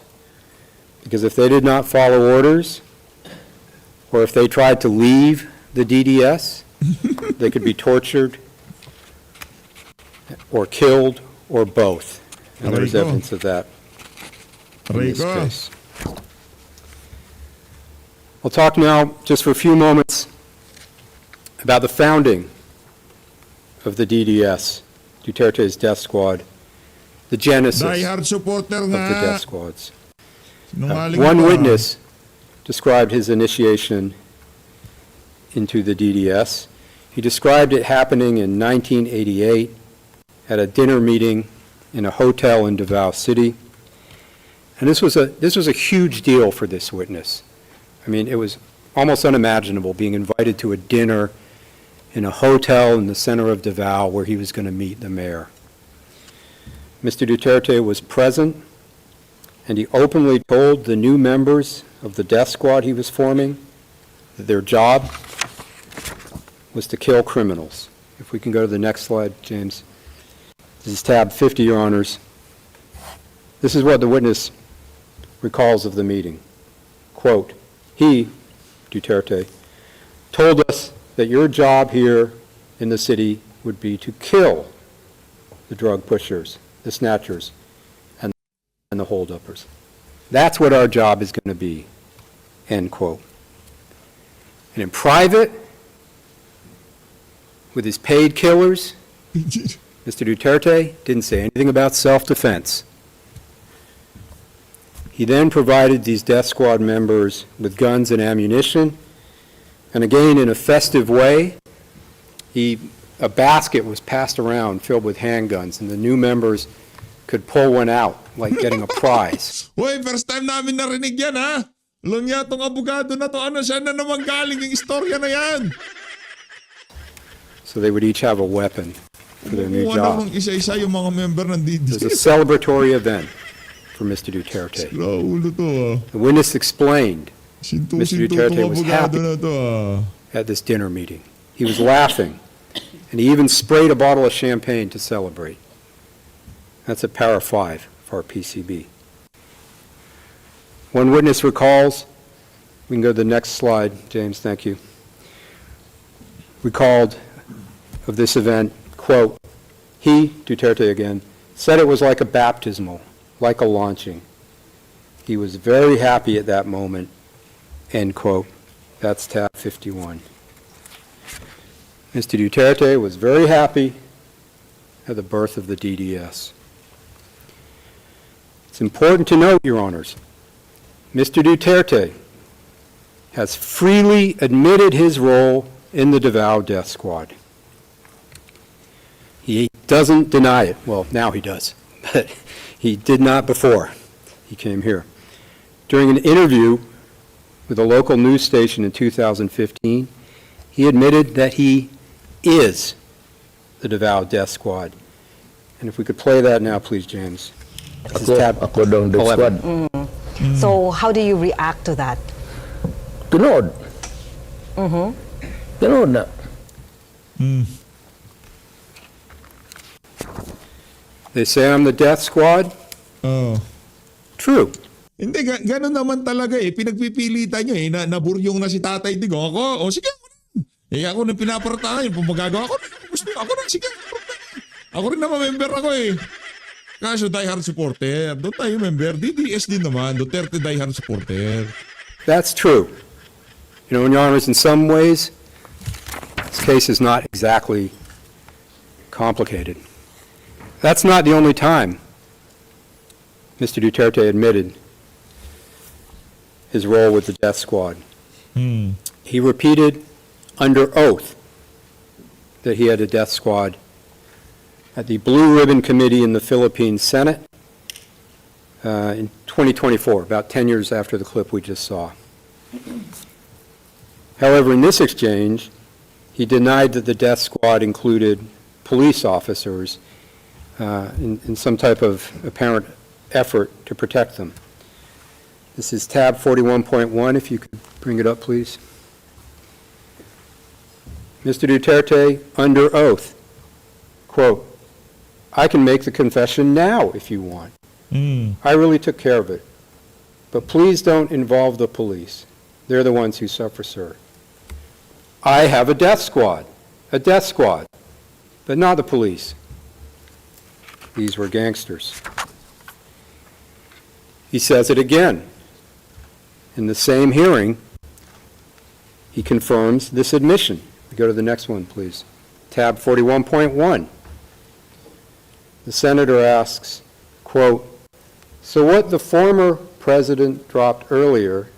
because if they did not follow orders, or if they tried to leave the DDS, they could be tortured or killed or both. And there's Rico. evidence of that in this Rico. case. We'll talk now just for a few moments about the founding of the DDS, Duterte's death squad, the genesis Die-hard supporter of the nga. death squads. Sinungaling One ka. witness described his initiation into the DDS. He described it happening in 1988 at a dinner meeting in a hotel in Davao City. And this was a huge deal for this witness. I mean, it was almost unimaginable being invited to a dinner in a hotel in the center of Davao where he was going to meet the mayor. Mr. Duterte was present, and he openly told the new members of the death squad he was forming that their job was to kill criminals. If we can go to the next slide, James. This is tab 50, Your Honors. This is what the witness recalls of the meeting. Quote, he, Duterte, told us that your job here in the city would be to kill the drug pushers, the snatchers, and the holduppers. That's what our job is going to be, end quote. And in private, with his paid killers, Mr. Duterte didn't say anything about self-defense. He then provided these death squad members with guns and ammunition, and again, in a festive way, a basket was passed around filled with handguns, and the new members could pull one out, like getting a prize. Uy, first time namin narinig yan, ha? Alam niya, itong abogado na to, ano siya na naman galing yung istorya na yan? So they would each have a weapon for their new Kumuha na job. nung isa-isa yung mga member ng It was a DDS. celebratory event for Mr. Duterte. Ulo to, The witness explained Sintu-sintu Duterte itong was abogado happy. na to, at this dinner meeting. He was laughing, and he even sprayed a bottle of champagne to celebrate. That's at para 5 for our PCB. One witness recalls, we can go to the next slide, James, thank you, recalled of this event, quote, he, Duterte again, said it was like a baptismal, like a launching. He was very happy at that moment, end quote. That's tab 51. Mr. Duterte was very happy at the birth of the DDS. It's important to note, Your Honors, Mr. Duterte has freely admitted his role in the Davao death squad. He doesn't deny it. Well, now he does, but he did not before he came here. During an interview with a local news station in 2015, he admitted that he is the Davao death squad. And if we could play that now, please, James. This is tab Ako daw ang death 11. squad. So how do you react to that? Tunod. Tunod na. They say I'm the death squad. Oh. True. Hindi, ganun naman talaga Pinagpipilitan nyo naburyong na si Tatay Digong. Ako, sige, ako rin. Ako na pinapartahan. Kung magagawa ko, gusto ako rin, sige. Ako rin naman member ako Kaso diehard supporter. Doon tayo member. DDS din naman. Duterte diehard supporter. That's true. You know, Your Honors, in some ways, this case is not exactly complicated. That's not the only time Mr. Duterte admitted his role with the death squad. He repeated under oath that he had a death squad at the Blue Ribbon Committee in the Philippine Senate in 2024, about 10 years after the clip we just saw. However, in this exchange, he denied that the death squad included police officers in some type of apparent effort to protect them. This is tab 41.1, if you could bring it up, please. Mr. Duterte, under oath, quote, "I can make the confession now if you want. I really took care of it. But please don't involve the police. They're the ones who suffer, sir. I have a death squad, but not the police. These were gangsters." He says it again. In the same hearing, he confirms this admission. We go to the next one, please. Tab 41.1. The senator asks, quote, "So what the former president dropped earlier,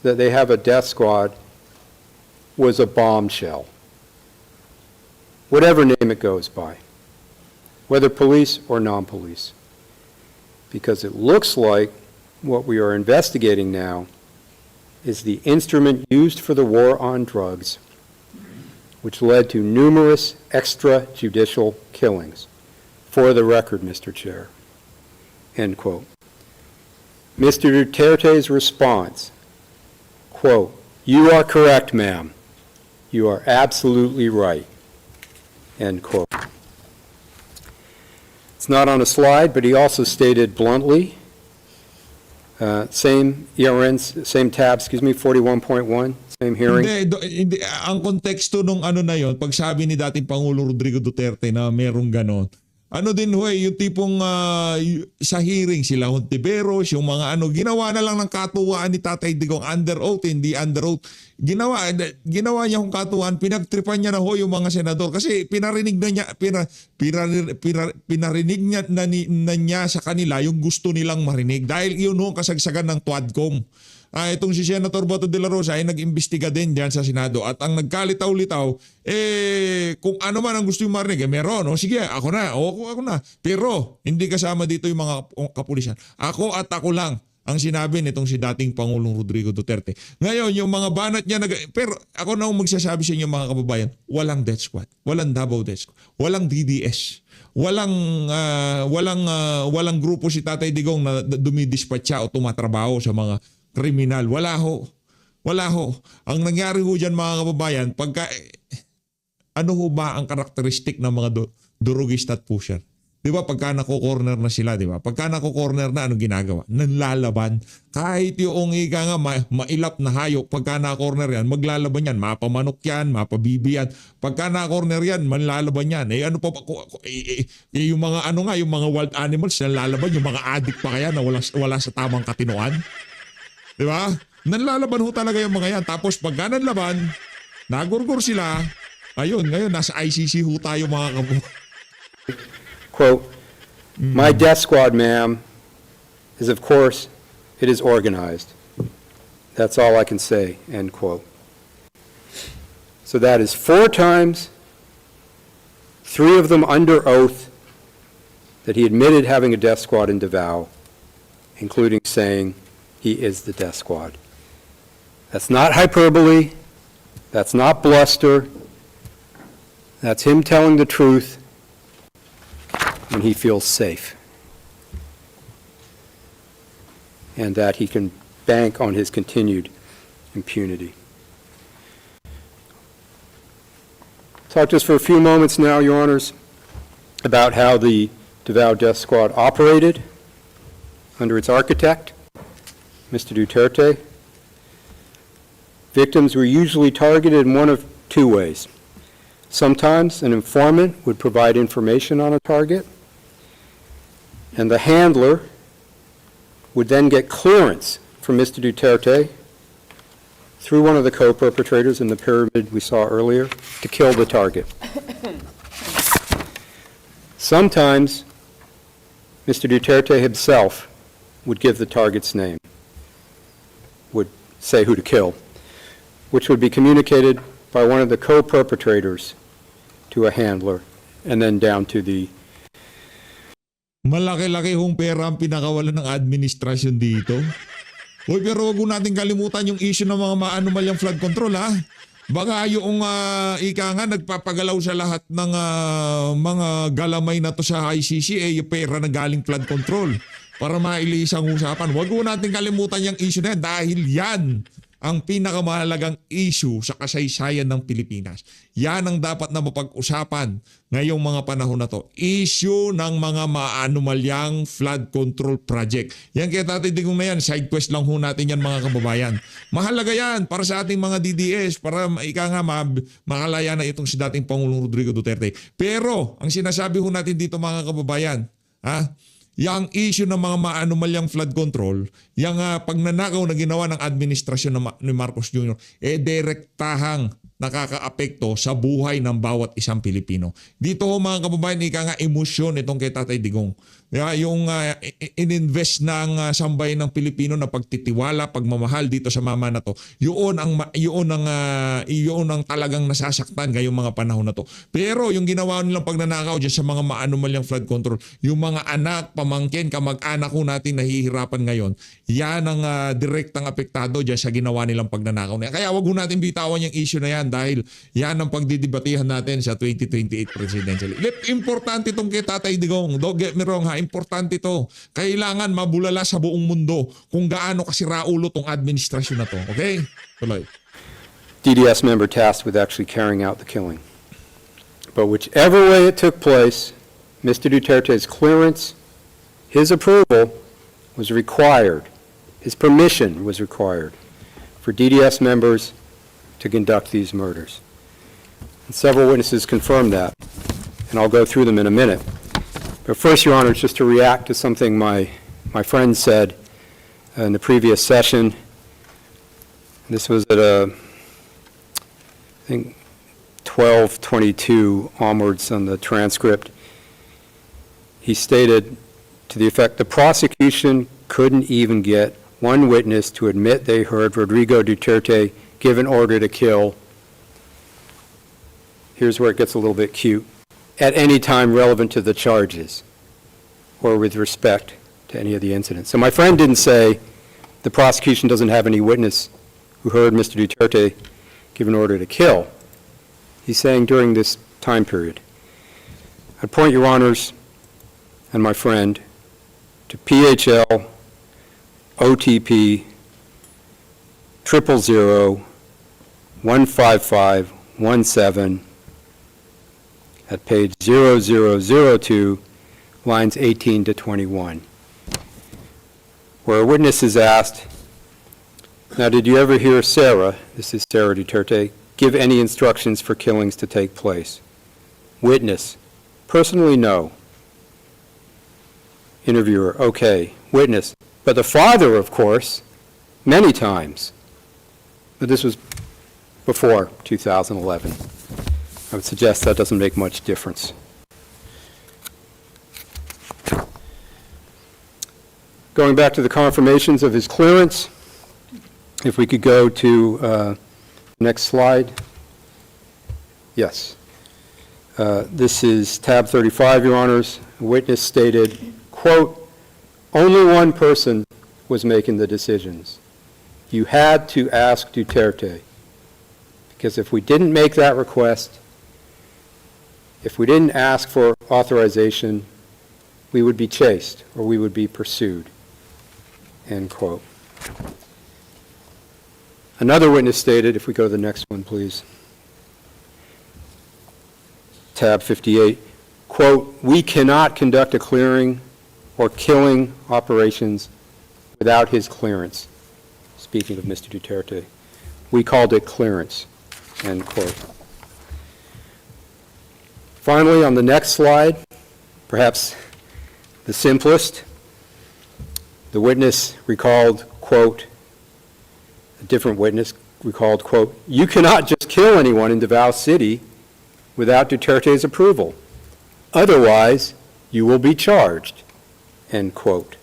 that they have a death squad, was a bombshell, whatever name it goes by, whether police or non-police, because it looks like what we are investigating now is the instrument used for the war on drugs, which led to numerous extrajudicial killings. For the record, Mr. Chair." End quote. Mr. Duterte's response, quote, "You are correct, ma'am. You are absolutely right." End quote. It's not on a slide, but he also stated bluntly, same tab, 41.1, same hearing. Hindi, ang konteksto nung ano na yon, pag sabi ni dating Pangulong Rodrigo Duterte na merong ganon, ano din yung tipong sa hearing sila Hontiveros, yung mga ginawa na lang ng katuwaan ni Tatay Digong, under oath, hindi under oath. Ginawa niya yung katuwaan, pinagtripan niya na yung mga senador kasi pinarinig na niya, pinarinig niya na niya sa kanila yung gusto nilang marinig dahil yun kasagsagan ng Tuadcom. Itong si Senator Bato de la Rosa ay nag-imbestiga din diyan sa Senado at ang nagkalitaw-litaw kung ano man ang gusto yung marinig, meron, sige, ako na. Pero hindi kasama dito yung mga kapulisan. Ako at ako lang ang sinabi nitong si dating Pangulong Rodrigo Duterte. Ngayon, yung mga banat niya, pero ako na magsasabi sa inyo mga kababayan, walang death squad, walang Davao death squad, walang DDS, walang grupo si Tatay Digong na dumidispatcha o tumatrabaho sa mga kriminal. Wala ho. Ang nangyari ho dyan mga kababayan, pagka, ano ho ba ang karakteristik ng mga durugista at pusher? Di ba pagka nako-corner na sila, di ba? Pagka nako-corner na, anong ginagawa? Nanlalaban. Kahit yung nga mailap na hayop, pagka na-corner yan, maglalaban yan. Mapamanok yan, mapabibi yan. Pagka na-corner yan, manlalaban yan. Ano pa yung mga yung mga wild animals, nanlalaban, yung mga addict pa kaya na wala sa tamang katinoan. Di ba? Nanlalaban ho talaga yung mga yan. Tapos pagka nanlaban, nagurgur sila. Ayun, ngayon nasa ICC ho tayo mga Quote, "My death squad, ma'am, is of course, it is organized. That's all I can say," end quote. So that is 4 times, 3 of them under oath, that he admitted having a death squad in Davao, including saying he is the death squad. That's not hyperbole. That's not bluster. That's him telling the truth when he feels safe, and that he can bank on his continued impunity. Talk just for a few moments now, Your Honors, about how the Davao Death Squad operated under its architect, Mr. Duterte. Victims were usually targeted in one of 2 ways. Sometimes an informant would provide information on a target, and the handler would then get clearance from Mr. Duterte through one of the co-perpetrators in the pyramid we saw earlier to kill the target. Sometimes Mr. Duterte himself would give the target's name, would say who to kill, which would be communicated by one of the co-perpetrators to a handler, and then down to the Malaki-laki hong pera ang pinakawalan ng administrasyon dito. Hoy, pero wag natin kalimutan yung issue ng mga maanumalyang flood control, ha? Baka yung ika nga nagpapagalaw sa lahat ng mga galamay na to sa ICC yung pera na galing flood control para mailis ang usapan. Wag natin kalimutan yung issue na yan dahil yan ang pinakamahalagang issue sa kasaysayan ng Pilipinas. Yan ang dapat na mapag-usapan ngayong mga panahon na to. Issue ng mga maanumalyang flood control project. Yan kaya tatitigong na yan. Side quest lang ho natin yan mga kababayan. Mahalaga yan para sa ating mga DDS para makalaya na itong si dating Pangulong Rodrigo Duterte. Pero ang sinasabi ho natin dito mga kababayan, yang issue ng mga maanumalyang flood control, yung pagnanakaw na ginawa ng administrasyon ni Marcos Jr., direktahang nakakaapekto sa buhay ng bawat isang Pilipino. Dito ho mga kababayan, ika nga emosyon itong kay Tatay Digong. Yung ininvest ng sambayan ng Pilipino na pagtitiwala, pagmamahal dito sa mama na to, yun ang talagang nasasaktan ngayong mga panahon na to. Pero yung ginawa nilang pagnanakaw dyan sa mga maanumalyang flood control, yung mga anak, pamangkin, kamag-anak ko natin nahihirapan ngayon, yan ang direktang apektado dyan sa ginawa nilang pagnanakaw. Kaya wag natin bitawan yung issue na yan dahil yan ang pagdidibatihan natin sa 2028 presidential. Importante itong kay Tatay Digong. Don't get me wrong ha, importante ito. Kailangan mabulala sa buong mundo kung gaano kasiraulo tong administrasyon na to. Okay? Tuloy. DDS member tasked with actually carrying out the killing. But whichever way it took place, Mr. Duterte's clearance, his approval was required. His permission was required for DDS members to conduct these murders. And several witnesses confirmed that, and I'll go through them in a minute. But first, Your Honor, just to react to something my friend said in the previous session. This was at I think 12:22 onwards on the transcript. He stated to the effect, the prosecution couldn't even get one witness to admit they heard Rodrigo Duterte give an order to kill. Here's where it gets a little bit cute. At any time relevant to the charges or with respect to any of the incidents. So my friend didn't say the prosecution doesn't have any witness who heard Mr. Duterte give an order to kill. He's saying during this time period. I'd point Your Honors and my friend to PHL OTP 000-15517 at page 0002, lines 18 to 21, where a witness is asked, now did you ever hear Sarah, this is Sarah Duterte, give any instructions for killings to take place? Witness, personally no. Interviewer, okay. Witness, but the father, of course, many times. But this was before 2011. I would suggest that doesn't make much difference. Going back to the confirmations of his clearance, if we could go to next slide. Yes. This is tab 35, Your Honors. A witness stated, quote, only one person was making the decisions. You had to ask Duterte, because if we didn't make that request, if we didn't ask for authorization, we would be chased or we would be pursued, end quote. Another witness stated, if we go to the next one, please, tab 58, quote, we cannot conduct a clearing or killing operations without his clearance. Speaking of Mr. Duterte, we called it clearance, end quote. Finally, on the next slide, perhaps the simplest, the witness recalled, quote, a different witness recalled, quote, you cannot just kill anyone in Davao City without Duterte's approval. Otherwise, you will be charged. end quote.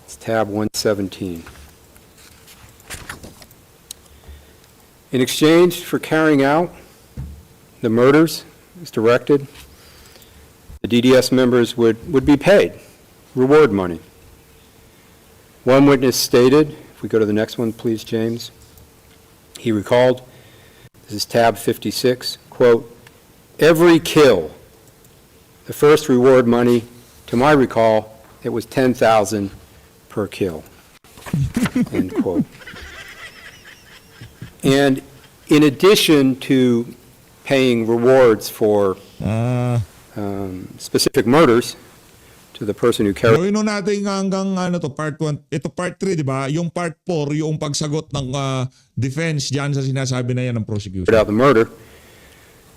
It's tab 117. In exchange for carrying out the murders as directed, the DDS members would be paid reward money. One witness stated, if we go to the next one, please, James, he recalled, this is tab 56, quote, every kill, the first reward money, to my recall, it was $10,000 per kill, end quote. And in addition to paying rewards for specific murders to the person who carried Gawin nun natin hanggang part 1. Ito part 3, di ba? Yung part 4, yung pagsagot ng defense dyan sa sinasabi na yan ng prosecution. out the murder.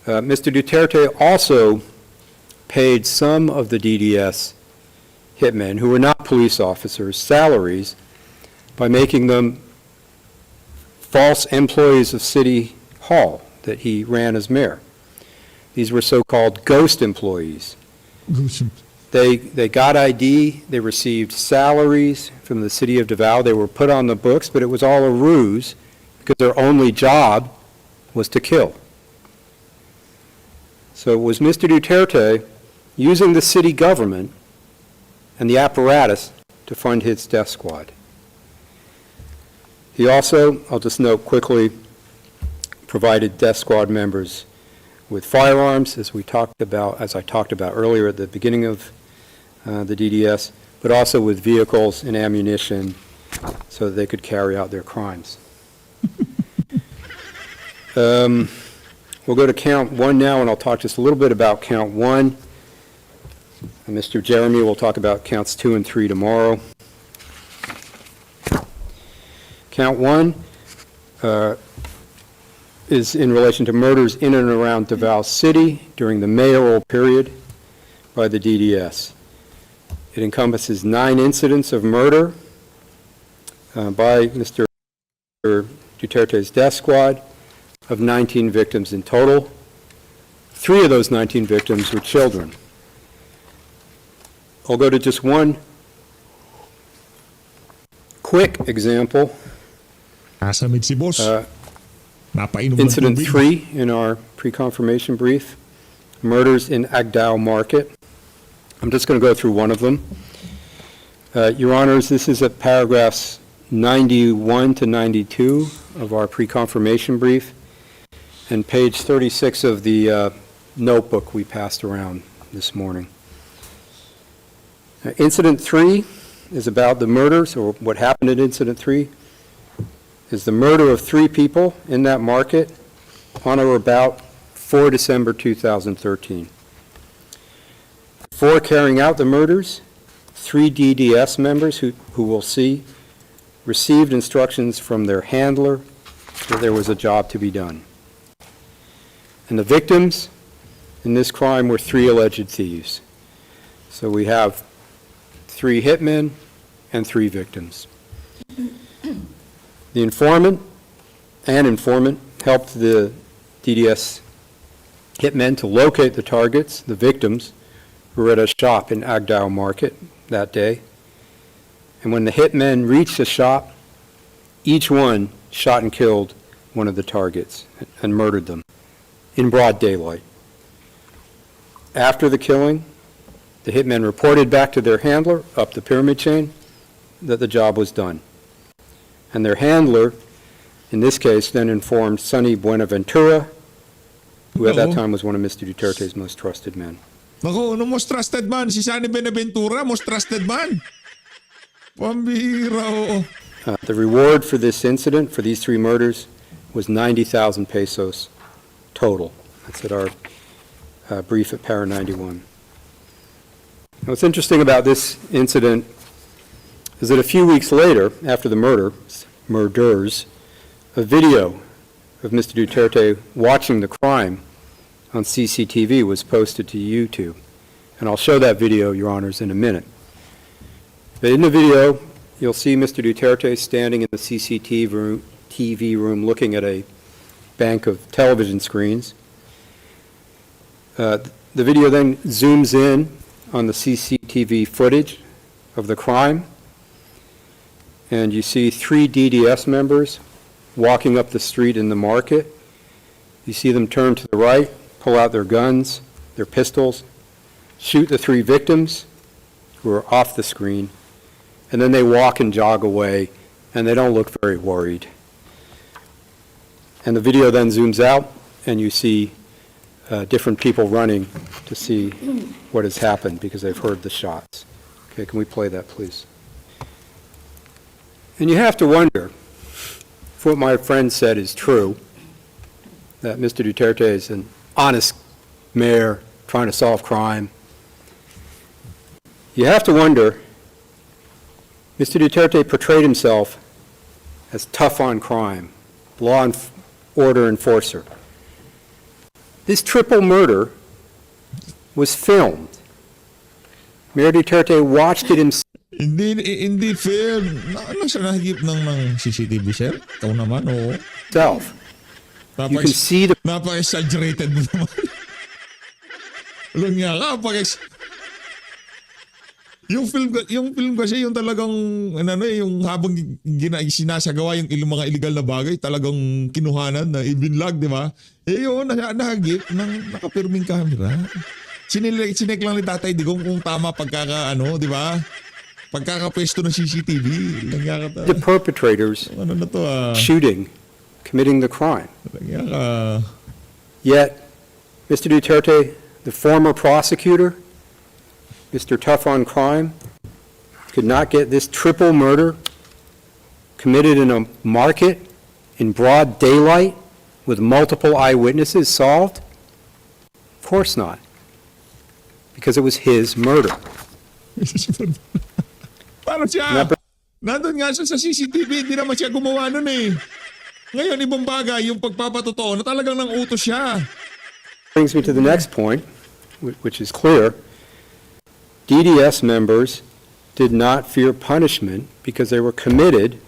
Mr. Duterte also paid some of the DDS hitmen, who were not police officers, salaries by making them false employees of City Hall that he ran as mayor. These were so-called ghost employees. They got ID, they received salaries from the city of Davao, they were put on the books, but it was all a ruse because their only job was to kill. So it was Mr. Duterte using the city government and the apparatus to fund his death squad. He also, I'll just note quickly, provided death squad members with firearms, as I talked about earlier at the beginning of the DDS, but also with vehicles and ammunition so that they could carry out their crimes. We'll go to count 1 now, and I'll talk just a little bit about count 1. And Mr. Jeremy will talk about counts 2 and 3 tomorrow. Count 1 is in relation to murders in and around Davao City during the mayoral period by the DDS. It encompasses 9 incidents of murder by Mr. Duterte's death squad of 19 victims in total. 3 of those 19 victims were children. I'll go to just one quick example. Nasamid si boss. Napainom ng Incident tubig. 3 in our pre-confirmation brief, murders in Agdao Market. I'm just going to go through one of them. Your Honors, this is at paragraphs 91 to 92 of our pre-confirmation brief and page 36 of the notebook we passed around this morning. Incident 3 is about the murders, or what happened in Incident 3 is the murder of 3 people in that market on or about 4 December 2013. Before carrying out the murders, 3 DDS members who we'll see received instructions from their handler that there was a job to be done. And the victims in this crime were 3 alleged thieves. So we have 3 hitmen and 3 victims. The informant helped the DDS hitmen to locate the targets, the victims, who were at a shop in Agdao Market that day. And when the hitmen reached the shop, each one shot and killed one of the targets and murdered them in broad daylight. After the killing, the hitmen reported back to their handler up the pyramid chain that the job was done. And their handler, in this case, then informed Sonny Buenaventura, who at that time was one of Mr. Duterte's most trusted men. Naku, ano most trusted man? Si Sonny Buenaventura, most trusted man. Pambihira, oo. The reward for this incident, for these 3 murders, was 90,000 pesos total. That's at our brief at para 91. Now, what's interesting about this incident is that a few weeks later, after the murders, a video of Mr. Duterte watching the crime on CCTV was posted to YouTube. And I'll show that video, Your Honors, in a minute. But in the video, you'll see Mr. Duterte standing in the CCTV room looking at a bank of television screens. The video then zooms in on the CCTV CCTV footage of the crime, and you see 3 DDS members walking up the street in the market. You see them turn to the right, pull out their guns, their pistols, shoot the 3 victims who are off the screen, and then they walk and jog away, and they don't look very worried. And the video then zooms out, and you see different people running to see what has happened because they've heard the shots. Okay, can we play that, please? And you have to wonder if what my friend said is true, that Mr. Duterte is an honest mayor trying to solve crime. You have to wonder, Mr. Duterte portrayed himself as tough on crime, law and order enforcer. This triple murder was filmed. Mayor Duterte watched it himself. Hindi fair. Ano siya nahigip ng CCTV, sir? Ikaw naman, oo. You can see the Napa-exaggerated mo naman. Alam nga ka, yung film kasi yung talagang yung habang sinasagawa yung mga illegal na bagay, talagang kinuhanan na ibinlag, di ba? Yun, nahagip ng nakapirming camera. Sinek lang ni Tatay Digong kung tama di ba? Pagkakapwesto ng CCTV. the perpetrators shooting, committing the crime. Yet, Mr. Duterte, the former prosecutor, Mr. Tough on Crime, could not get this triple murder committed in a market in broad daylight with multiple eyewitnesses solved? Of course not. Because it was his murder. Paano siya? Nandun nga siya sa CCTV, hindi naman siya gumawa nun eh. Ngayon, ibang bagay, yung pagpapatotoo na talagang nang utos siya. Brings me to the next point, which is clear. DDS members did not fear punishment because they were committed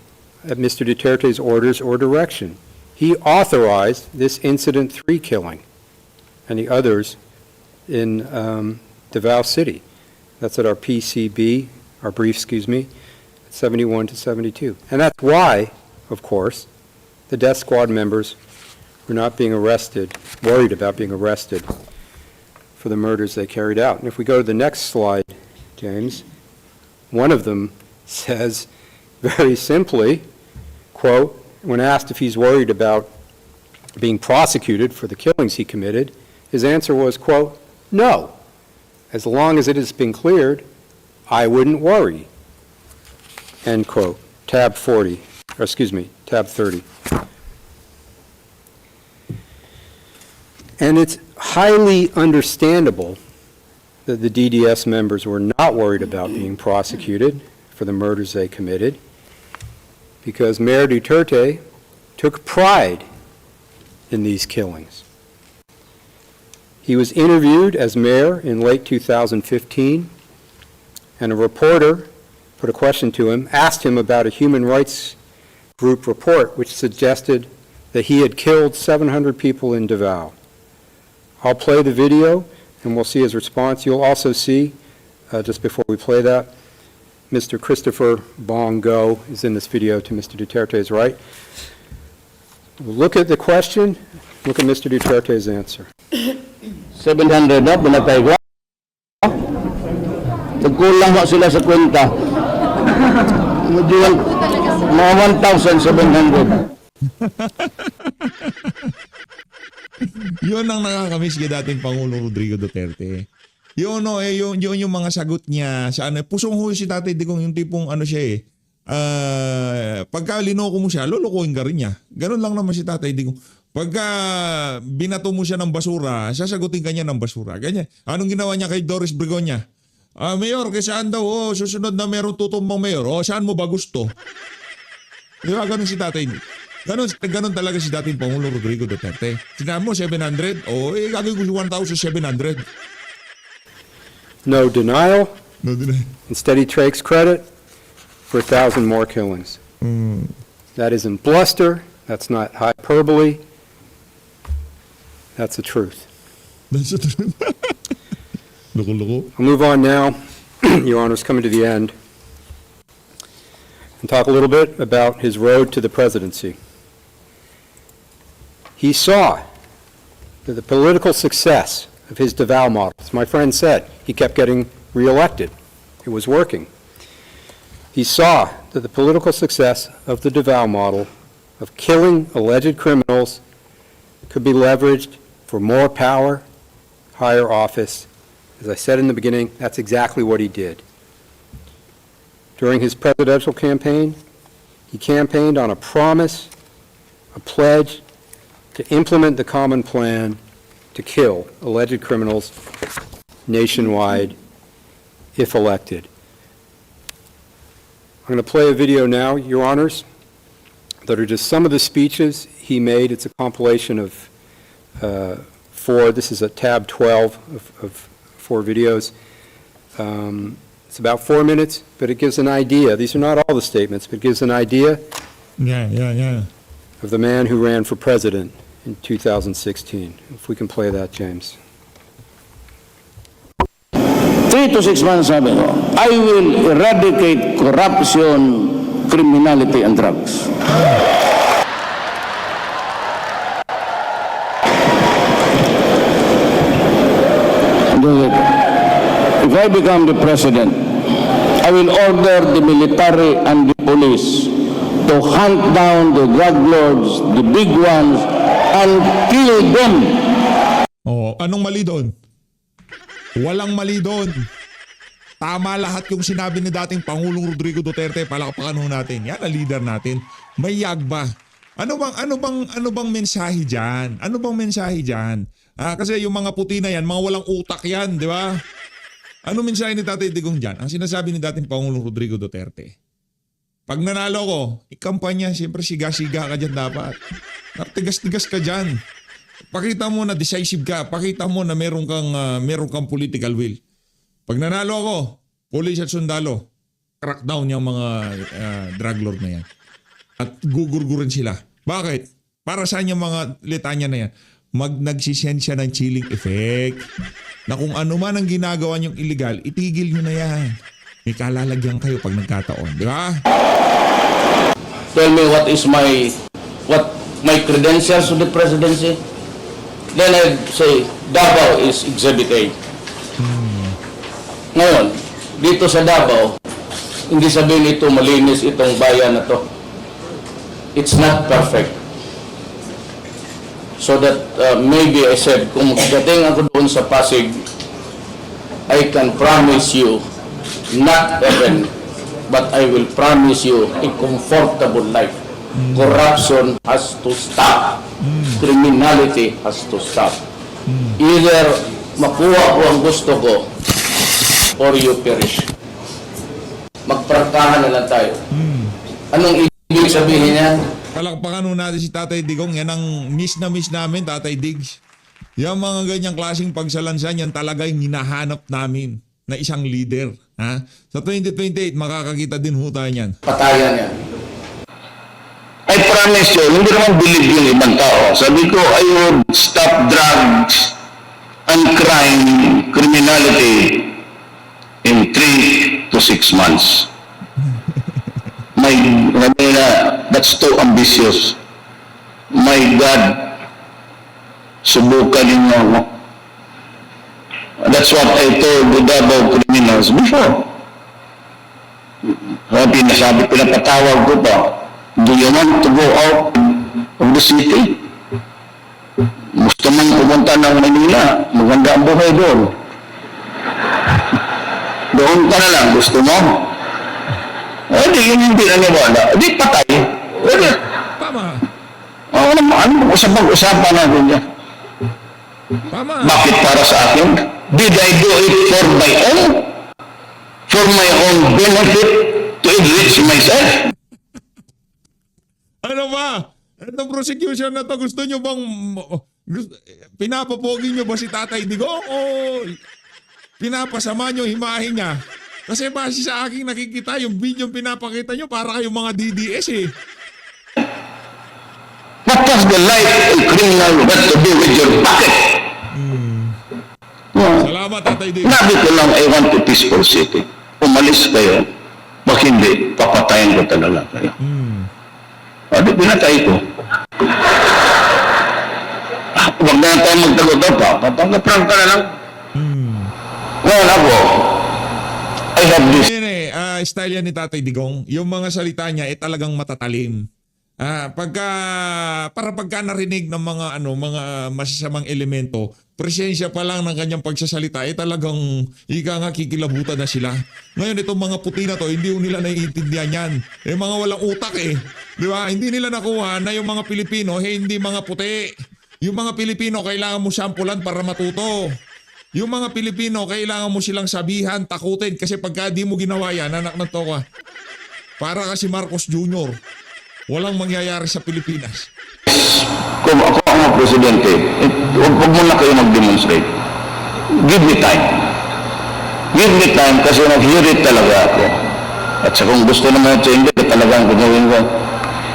at Mr. Duterte's orders or direction. He authorized this Incident 3 killing and the others in Davao City. That's at our PCB, our brief, 71 to 72. And that's why, of course, the death squad members were not being arrested, worried about being arrested for the murders they carried out. And if we go to the next slide, James, one of them says very simply, quote, when asked if he's worried about being prosecuted for the killings he committed, his answer was, quote, no. As long as it has been cleared, I wouldn't worry. End quote. Tab 30. And it's highly understandable that the DDS members were not worried about being prosecuted for the murders they committed because Mayor Duterte took pride in these killings. He was interviewed as mayor in late 2015, and a reporter put a question to him, asked him about a human rights group report which suggested that he had killed 700 people in Davao. I'll play the video, and we'll see his response. You'll also see, just before we play that, Mr. Christopher Bongo is in this video to Mr. Duterte's right. Look at the question, look at Mr. Duterte's answer. 700 na, binatay ko. Nagkulang mo sila sa kwenta. Mga 1,700. Yun ang nakakamiss kay dating Pangulong Rodrigo Duterte. Yun yung mga sagot niya sa pusong huy si Tatay Digong, yung tipong siya pagka linoko mo siya, lulukuhin ka rin niya. Ganun lang naman si Tatay Digong. Pagka binato mo siya ng basura, sasagutin ka niya ng basura. Ganyan. Anong ginawa niya kay Doris Brigonia? Mayor, kay saan daw? Susunod na meron tutumbang mayor. Saan mo ba gusto? Di ba ganun si Tatay? Ganun talaga si dating Pangulong Rodrigo Duterte. Sinabi mo 700? Gagawin ko 1,700. No denial. Instead, he takes credit for 1,000 more killings. That isn't bluster. That's not hyperbole. That's the truth. That's the truth. Loko-loko. I'll move on now Your Honor's coming to the end, and talk a little bit about his road to the presidency. He saw that the political success of his Davao model, as my friend said, he kept getting reelected. It was working. He saw that the political success of the Davao model of killing alleged criminals could be leveraged for more power, higher office. As I said in the beginning, that's exactly what he did. During his presidential campaign, he campaigned on a promise, a pledge to implement the common plan to kill alleged criminals nationwide if elected. I'm going to play a video now, Your Honors, that are just some of the speeches he made. It's a compilation of four. This is a tab 12 of 4 videos. It's about 4 minutes, but it gives an idea. These are not all the statements, but it gives an idea Yeah. of the man who ran for president in 2016. If we can play that, James. 3 to 6 months sabi ko, I will eradicate corruption, criminality, and drugs. If I become the president, I will order the military and the police to hunt down the drug lords, the big ones, and kill them. Oh, anong mali doon? Walang mali doon. Tama lahat yung sinabi ni dating Pangulong Rodrigo Duterte, palakpakan ho natin. Yan ang leader natin. May yagba. Ano bang mensahe diyan? Ano bang mensahe diyan? Kasi yung mga puti na yan, mga walang utak yan, di ba? Ano mensahe ni Tatay Digong diyan? Ang sinasabi ni dating Pangulong Rodrigo Duterte, pag nanalo ko, ikampanya, siyempre siga-siga ka dyan dapat. Tigas-tigas ka dyan. Pakita mo na decisive ka. Pakita mo na meron kang political will. Pag nanalo ako, police at sundalo, crackdown yung mga drug lord na yan. At gugurgurin sila. Bakit? Para saan yung mga litanya na yan? Nagsisend siya ng chilling effect. Na kung ano man ang ginagawa niyong illegal, itigil nyo na yan. May kalalagyan kayo pag nagkataon. Di ba? Tell me what my credentials to the presidency. Then I'd say, Davao is Exhibit A. Ngayon, dito sa Davao, hindi sabihin ito malinis itong bayan na to. It's not perfect. So that maybe I said, kung dating ako doon sa Pasig, I can promise you, not heaven, but I will promise you a comfortable life. Corruption has to stop. Criminality has to stop. Either makuha ko ang gusto ko or you perish. Magprangkahan na lang tayo. Anong ibig sabihin niyan? Palakpakan nun natin si Tatay Digong. Yan ang miss namin, Tatay Digs. Yung mga ganyang klaseng pagsalansan, yan talaga yung hinahanap namin na isang leader. Ha? Sa 2028, makakakita din ho tayo niyan. Patayan yan. I promise you, hindi naman believe yung ibang tao. Sabi ko, I would stop drugs and crime, criminality in 3 to 6 months. That's too ambitious. My God, subukan ninyo ako. That's what I told the Davao criminals before. Sabi, pinapatawag ko pa, do you want to go out of the city? Gusto mong pumunta ng Manila, maganda ang buhay doon. Doon ka na lang, gusto mo? Di yun hindi naniwala. Di patay. Tama. Ano usap-usapan natin yan? Tama. Bakit para sa akin? Did I do it for my own? For my own benefit? To enrich myself? Ano ba? Itong prosecution na to, gusto nyo bang pinapapogi nyo ba si Tatay Digong o pinapasama nyo himahin niya? Kasi base sa aking nakikita, yung video pinapakita nyo para kayong mga DDS eh. What does the life of a criminal got to do with your pocket? Salamat, Tatay Digong. Nabi ko lang, I want a peaceful city. umalis kayo, pag hindi, papatayin ko talaga kayo. Ano, pinatay ko. Huwag na tayo magtagot pa, papagaprank ka na lang. Ngayon ako, I have this. Yan style yan ni Tatay Digong. Yung mga salita niya talagang matatalim. Pagka narinig ng mga mga masasamang elemento, presensya pa lang ng kanyang pagsasalita talagang ika nga kikilabutan na sila. Ngayon itong mga puti na to, hindi nila naiintindihan yan. Mga walang utak Di ba? Hindi nila nakuha na yung mga Pilipino, hindi mga puti. Yung mga Pilipino kailangan mo sampulan para matuto. Yung mga Pilipino kailangan mo silang sabihan, takutin kasi pagka di mo ginawa yan, anak ng toka. Para kasi Marcos Jr. Walang mangyayari sa Pilipinas. Kung ako ang presidente, huwag mo na kayo mag-demonstrate. Give me time. Give me time kasi nag-hear talaga ako. At sa kung gusto naman sa hindi, talagang gagawin ko.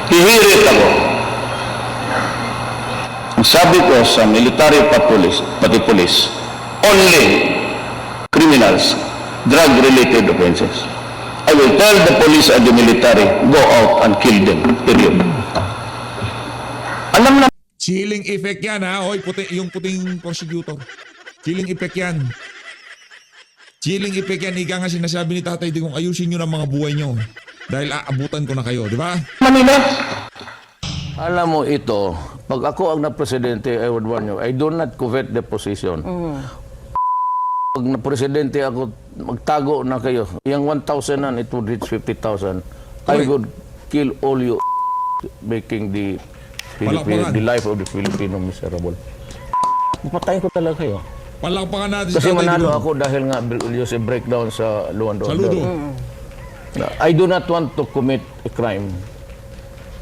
Hihirit ako. Ang sabi ko sa military pati police, only criminals, drug-related offenses. I will tell the police and the military, go out and kill them. Period. Alam na Chilling effect yan Hoy, yung puting prosecutor. Chilling effect yan. Chilling effect yan. Ika nga sinasabi ni Tatay Digong, ayusin nyo ng mga buhay nyo. Dahil aabutan ko na kayo, di ba? Manila. Alam mo ito, pag ako ang na-presidente, I would warn you, I do not covet the position. Pag na-presidente ako, magtago na kayo. Yung 1,000 nan, it would reach 50,000. I would kill all you making the life of the Filipino miserable. Papatayin ko talaga kayo. Palakpakan natin Kasi Tatay manalo Digong. ako dahil nga use a breakdown sa law and order. Saludo. I do not want to commit a crime.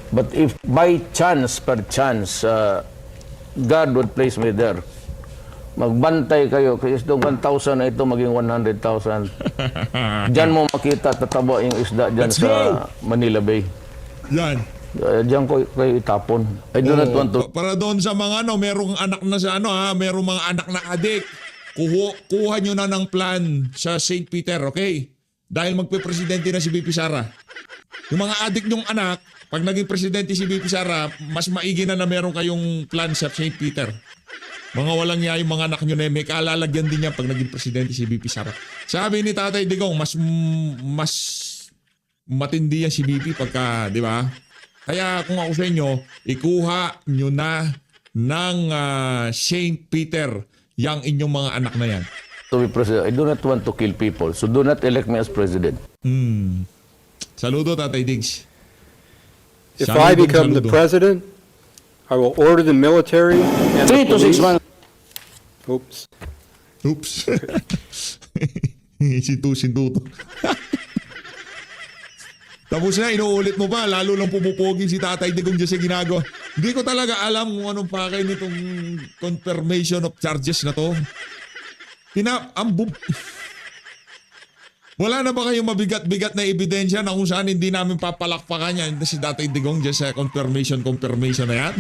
But if by chance, per chance, God would place me there, magbantay kayo, kasi itong 1,000 na ito maging 100,000. Diyan mo makita, tataba yung isda dyan Let's sa Manila Bay. Yan. Diyan ko kayo itapon. I do not want to... Para doon sa mga merong anak na sa merong mga anak na adik. Kuha nyo na ng plan sa St. Peter, okay? Dahil magpe-presidente na si BP Sara. Yung mga adik nyong anak, pag naging presidente si BP Sara, mas maigi na meron kayong plan sa St. Peter. Mga walang niya yung mga anak nyo na may kaalalagyan din niya pag naging presidente si BP Sara. Sabi ni Tatay Digong, mas matindi yan si BP pagka, di ba? Kaya kung ako sa inyo, ikuha nyo na ng St. Peter yang inyong mga anak na yan. To be president. I do not want to kill people. So do not elect me as president. Saludo, Tatay Diggs. If I become the president, I will order the military and 3 to 6 months. Oops. Oops. Sintu-sintuto. Tapos na, inuulit mo pa, lalo lang pumupogi si Tatay Digong dyan sa ginagawa. Hindi ko talaga alam kung anong pakay nitong confirmation of charges na to. Wala na ba kayong mabigat-bigat na ebidensya na kung saan hindi namin papalakpakan yan si Tatay Digong dyan sa confirmation na yan?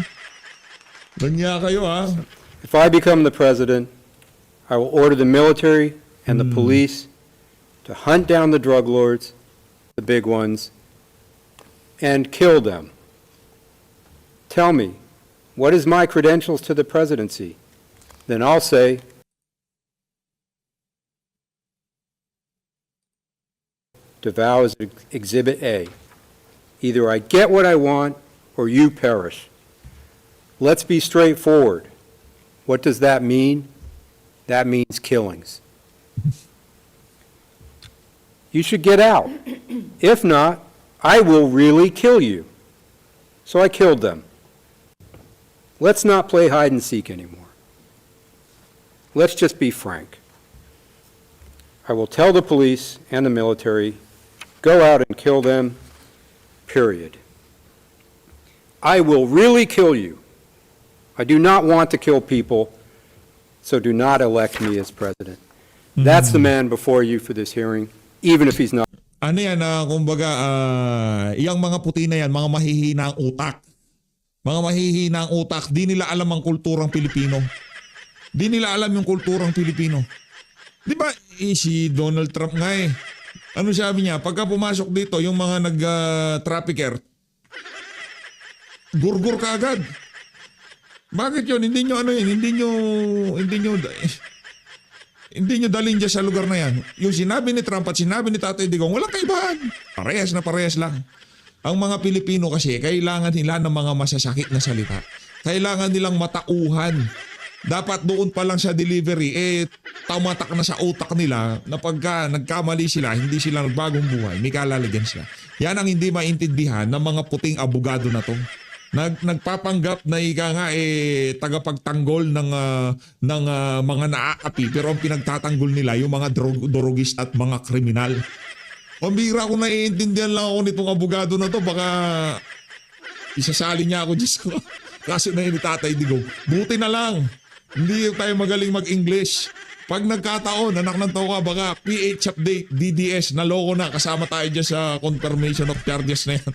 Lanya kayo If I become the president, I will order the military and the police to hunt down the drug lords, the big ones, and kill them. Tell me, what is my credentials to the presidency? Then I'll say, Davao is Exhibit A. Either I get what I want or you perish. Let's be straightforward. What does that mean? That means killings. You should get out. If not, I will really kill you. So I killed them. Let's not play hide and seek anymore. Let's just be frank. I will tell the police and the military, go out and kill them, period. I will really kill you. I do not want to kill people, so do not elect me as president. That's the man before you for this hearing, even if he's not. Ano yan, kumbaga, iyang mga puti na yan, mga mahihina ang utak. Mga mahihina ang utak, di nila alam ang kulturang Pilipino. Di nila alam yung kulturang Pilipino. Di ba, si Donald Trump nga Ano sabi niya? Pagka pumasok dito, yung mga nag-trafficker, gurgur ka agad. Bakit yun? Hindi nyo hindi nyo dalhin dyan sa lugar na yan. Yung sinabi ni Trump at sinabi ni Tatay Digong, walang kaibahan. Parehas na parehas lang. Ang mga Pilipino kasi, kailangan nila ng mga masasakit na salita. Kailangan nilang matauhan. Dapat doon pa lang sa delivery, tamatak na sa utak nila na pagka nagkamali sila, hindi sila nagbagong buhay, may kalalagyan sila. Yan ang hindi maintindihan ng mga puting abogado na to. Nagpapanggap na ika nga tagapagtanggol ng mga naaapi, pero ang pinagtatanggol nila yung mga drogist at mga kriminal. Pambira ko naiintindihan lang ako nitong abogado na to, baka isasali niya ako Diyos ko. Kasi na ni Tatay Digong. Buti na lang, hindi tayo magaling mag-English. Pag nagkataon, anak ng tao ka, baka ph.update, DDS, naloko na, kasama tayo dyan sa confirmation of charges na yan.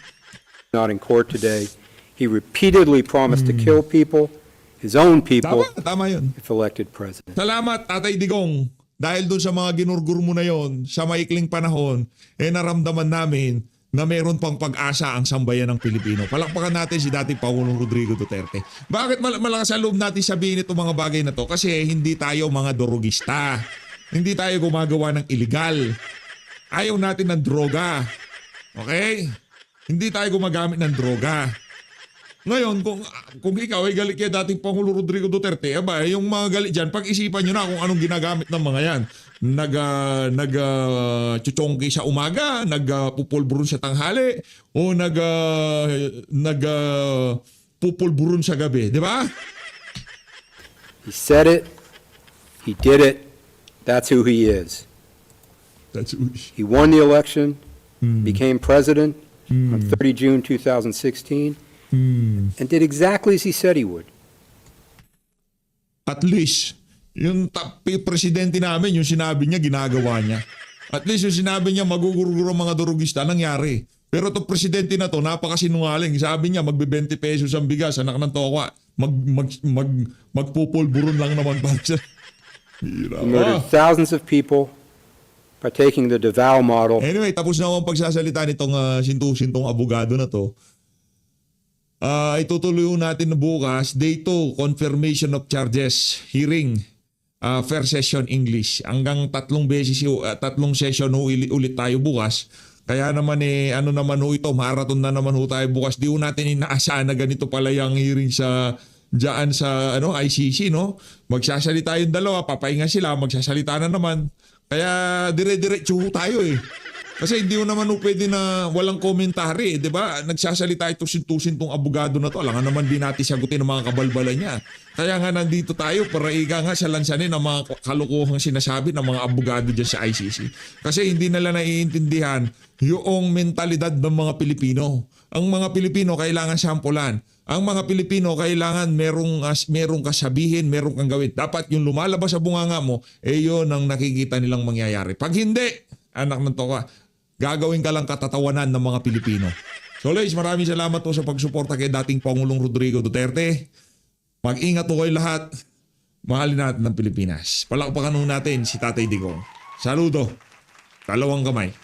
Not in court today. He repeatedly promised to kill people, his own people, Tama yun. if elected president. Salamat, Tatay Digong. Dahil doon sa mga ginurgur mo na yon, sa maikling panahon, naramdaman namin na mayroon pang pag-asa ang sambayan ng Pilipino. Palakpakan natin si dating Pangulong Rodrigo Duterte. Bakit malakas ang loob natin sabihin itong mga bagay na to? Kasi hindi tayo mga dorogista. Hindi tayo gumagawa ng illegal. Ayaw natin ng droga. Okay? Hindi tayo gumagamit ng droga. Ngayon, kung ikaw ay galit kay dating Pangulo Rodrigo Duterte, yung mga galit dyan, pag-isipan nyo na kung anong ginagamit ng mga yan. Chuchongki sa umaga, pupulburon sa tanghali, o pupulburon sa gabi. Di ba? He said it, he did it, that's who he is. He won the election, became president on 30 June 2016, and did exactly as he said he would. At least, yung presidente namin, yung sinabi niya, ginagawa niya. At least yung sinabi niya, maguguruguro ang mga durugista, nangyari. Pero itong presidente na to, napakasinungaling. Sabi niya, magbe-20 pesos ang bigas, anak ng tokwa. Magpupulburon lang naman para sa... He murdered thousands of people by taking the Davao model. Anyway, tapos na ang pagsasalita nitong sintong abogado na to. Itutuloy natin na bukas, day 2, confirmation of charges, hearing, first session English. Hanggang 3 session ulit tayo bukas. Kaya naman ano naman ito, marathon na naman tayo bukas. Di natin inaasahan na ganito pala yung hearing diyan sa ICC, no? Magsasalita yung dalawa, papahinga sila, magsasalita na naman. Kaya dire-diretso tayo Kasi hindi mo naman pwede na walang komentary, di ba? Nagsasalita ito tusin tong abogado na to. Alangan naman din natin sagutin ang mga kabalbalan niya. Kaya nga nandito tayo para nga sa lansanin ang mga kalukuhang sinasabi ng mga abogado dyan sa ICC. Kasi hindi nila naiintindihan yung mentalidad ng mga Pilipino. Ang mga Pilipino kailangan sampulan. Ang mga Pilipino kailangan merong kasabihin, merong kang gawin. Dapat yung lumalabas sa bunganga mo, yun ang nakikita nilang mangyayari. Pag hindi, anak ng toka, gagawin ka lang katatawanan ng mga Pilipino. So guys, maraming salamat po sa pagsuporta kay dating Pangulong Rodrigo Duterte. Mag-ingat po kayo lahat. Mahalin natin ng Pilipinas. Palakpakan natin si Tatay Digong. Saludo. 2 kamay.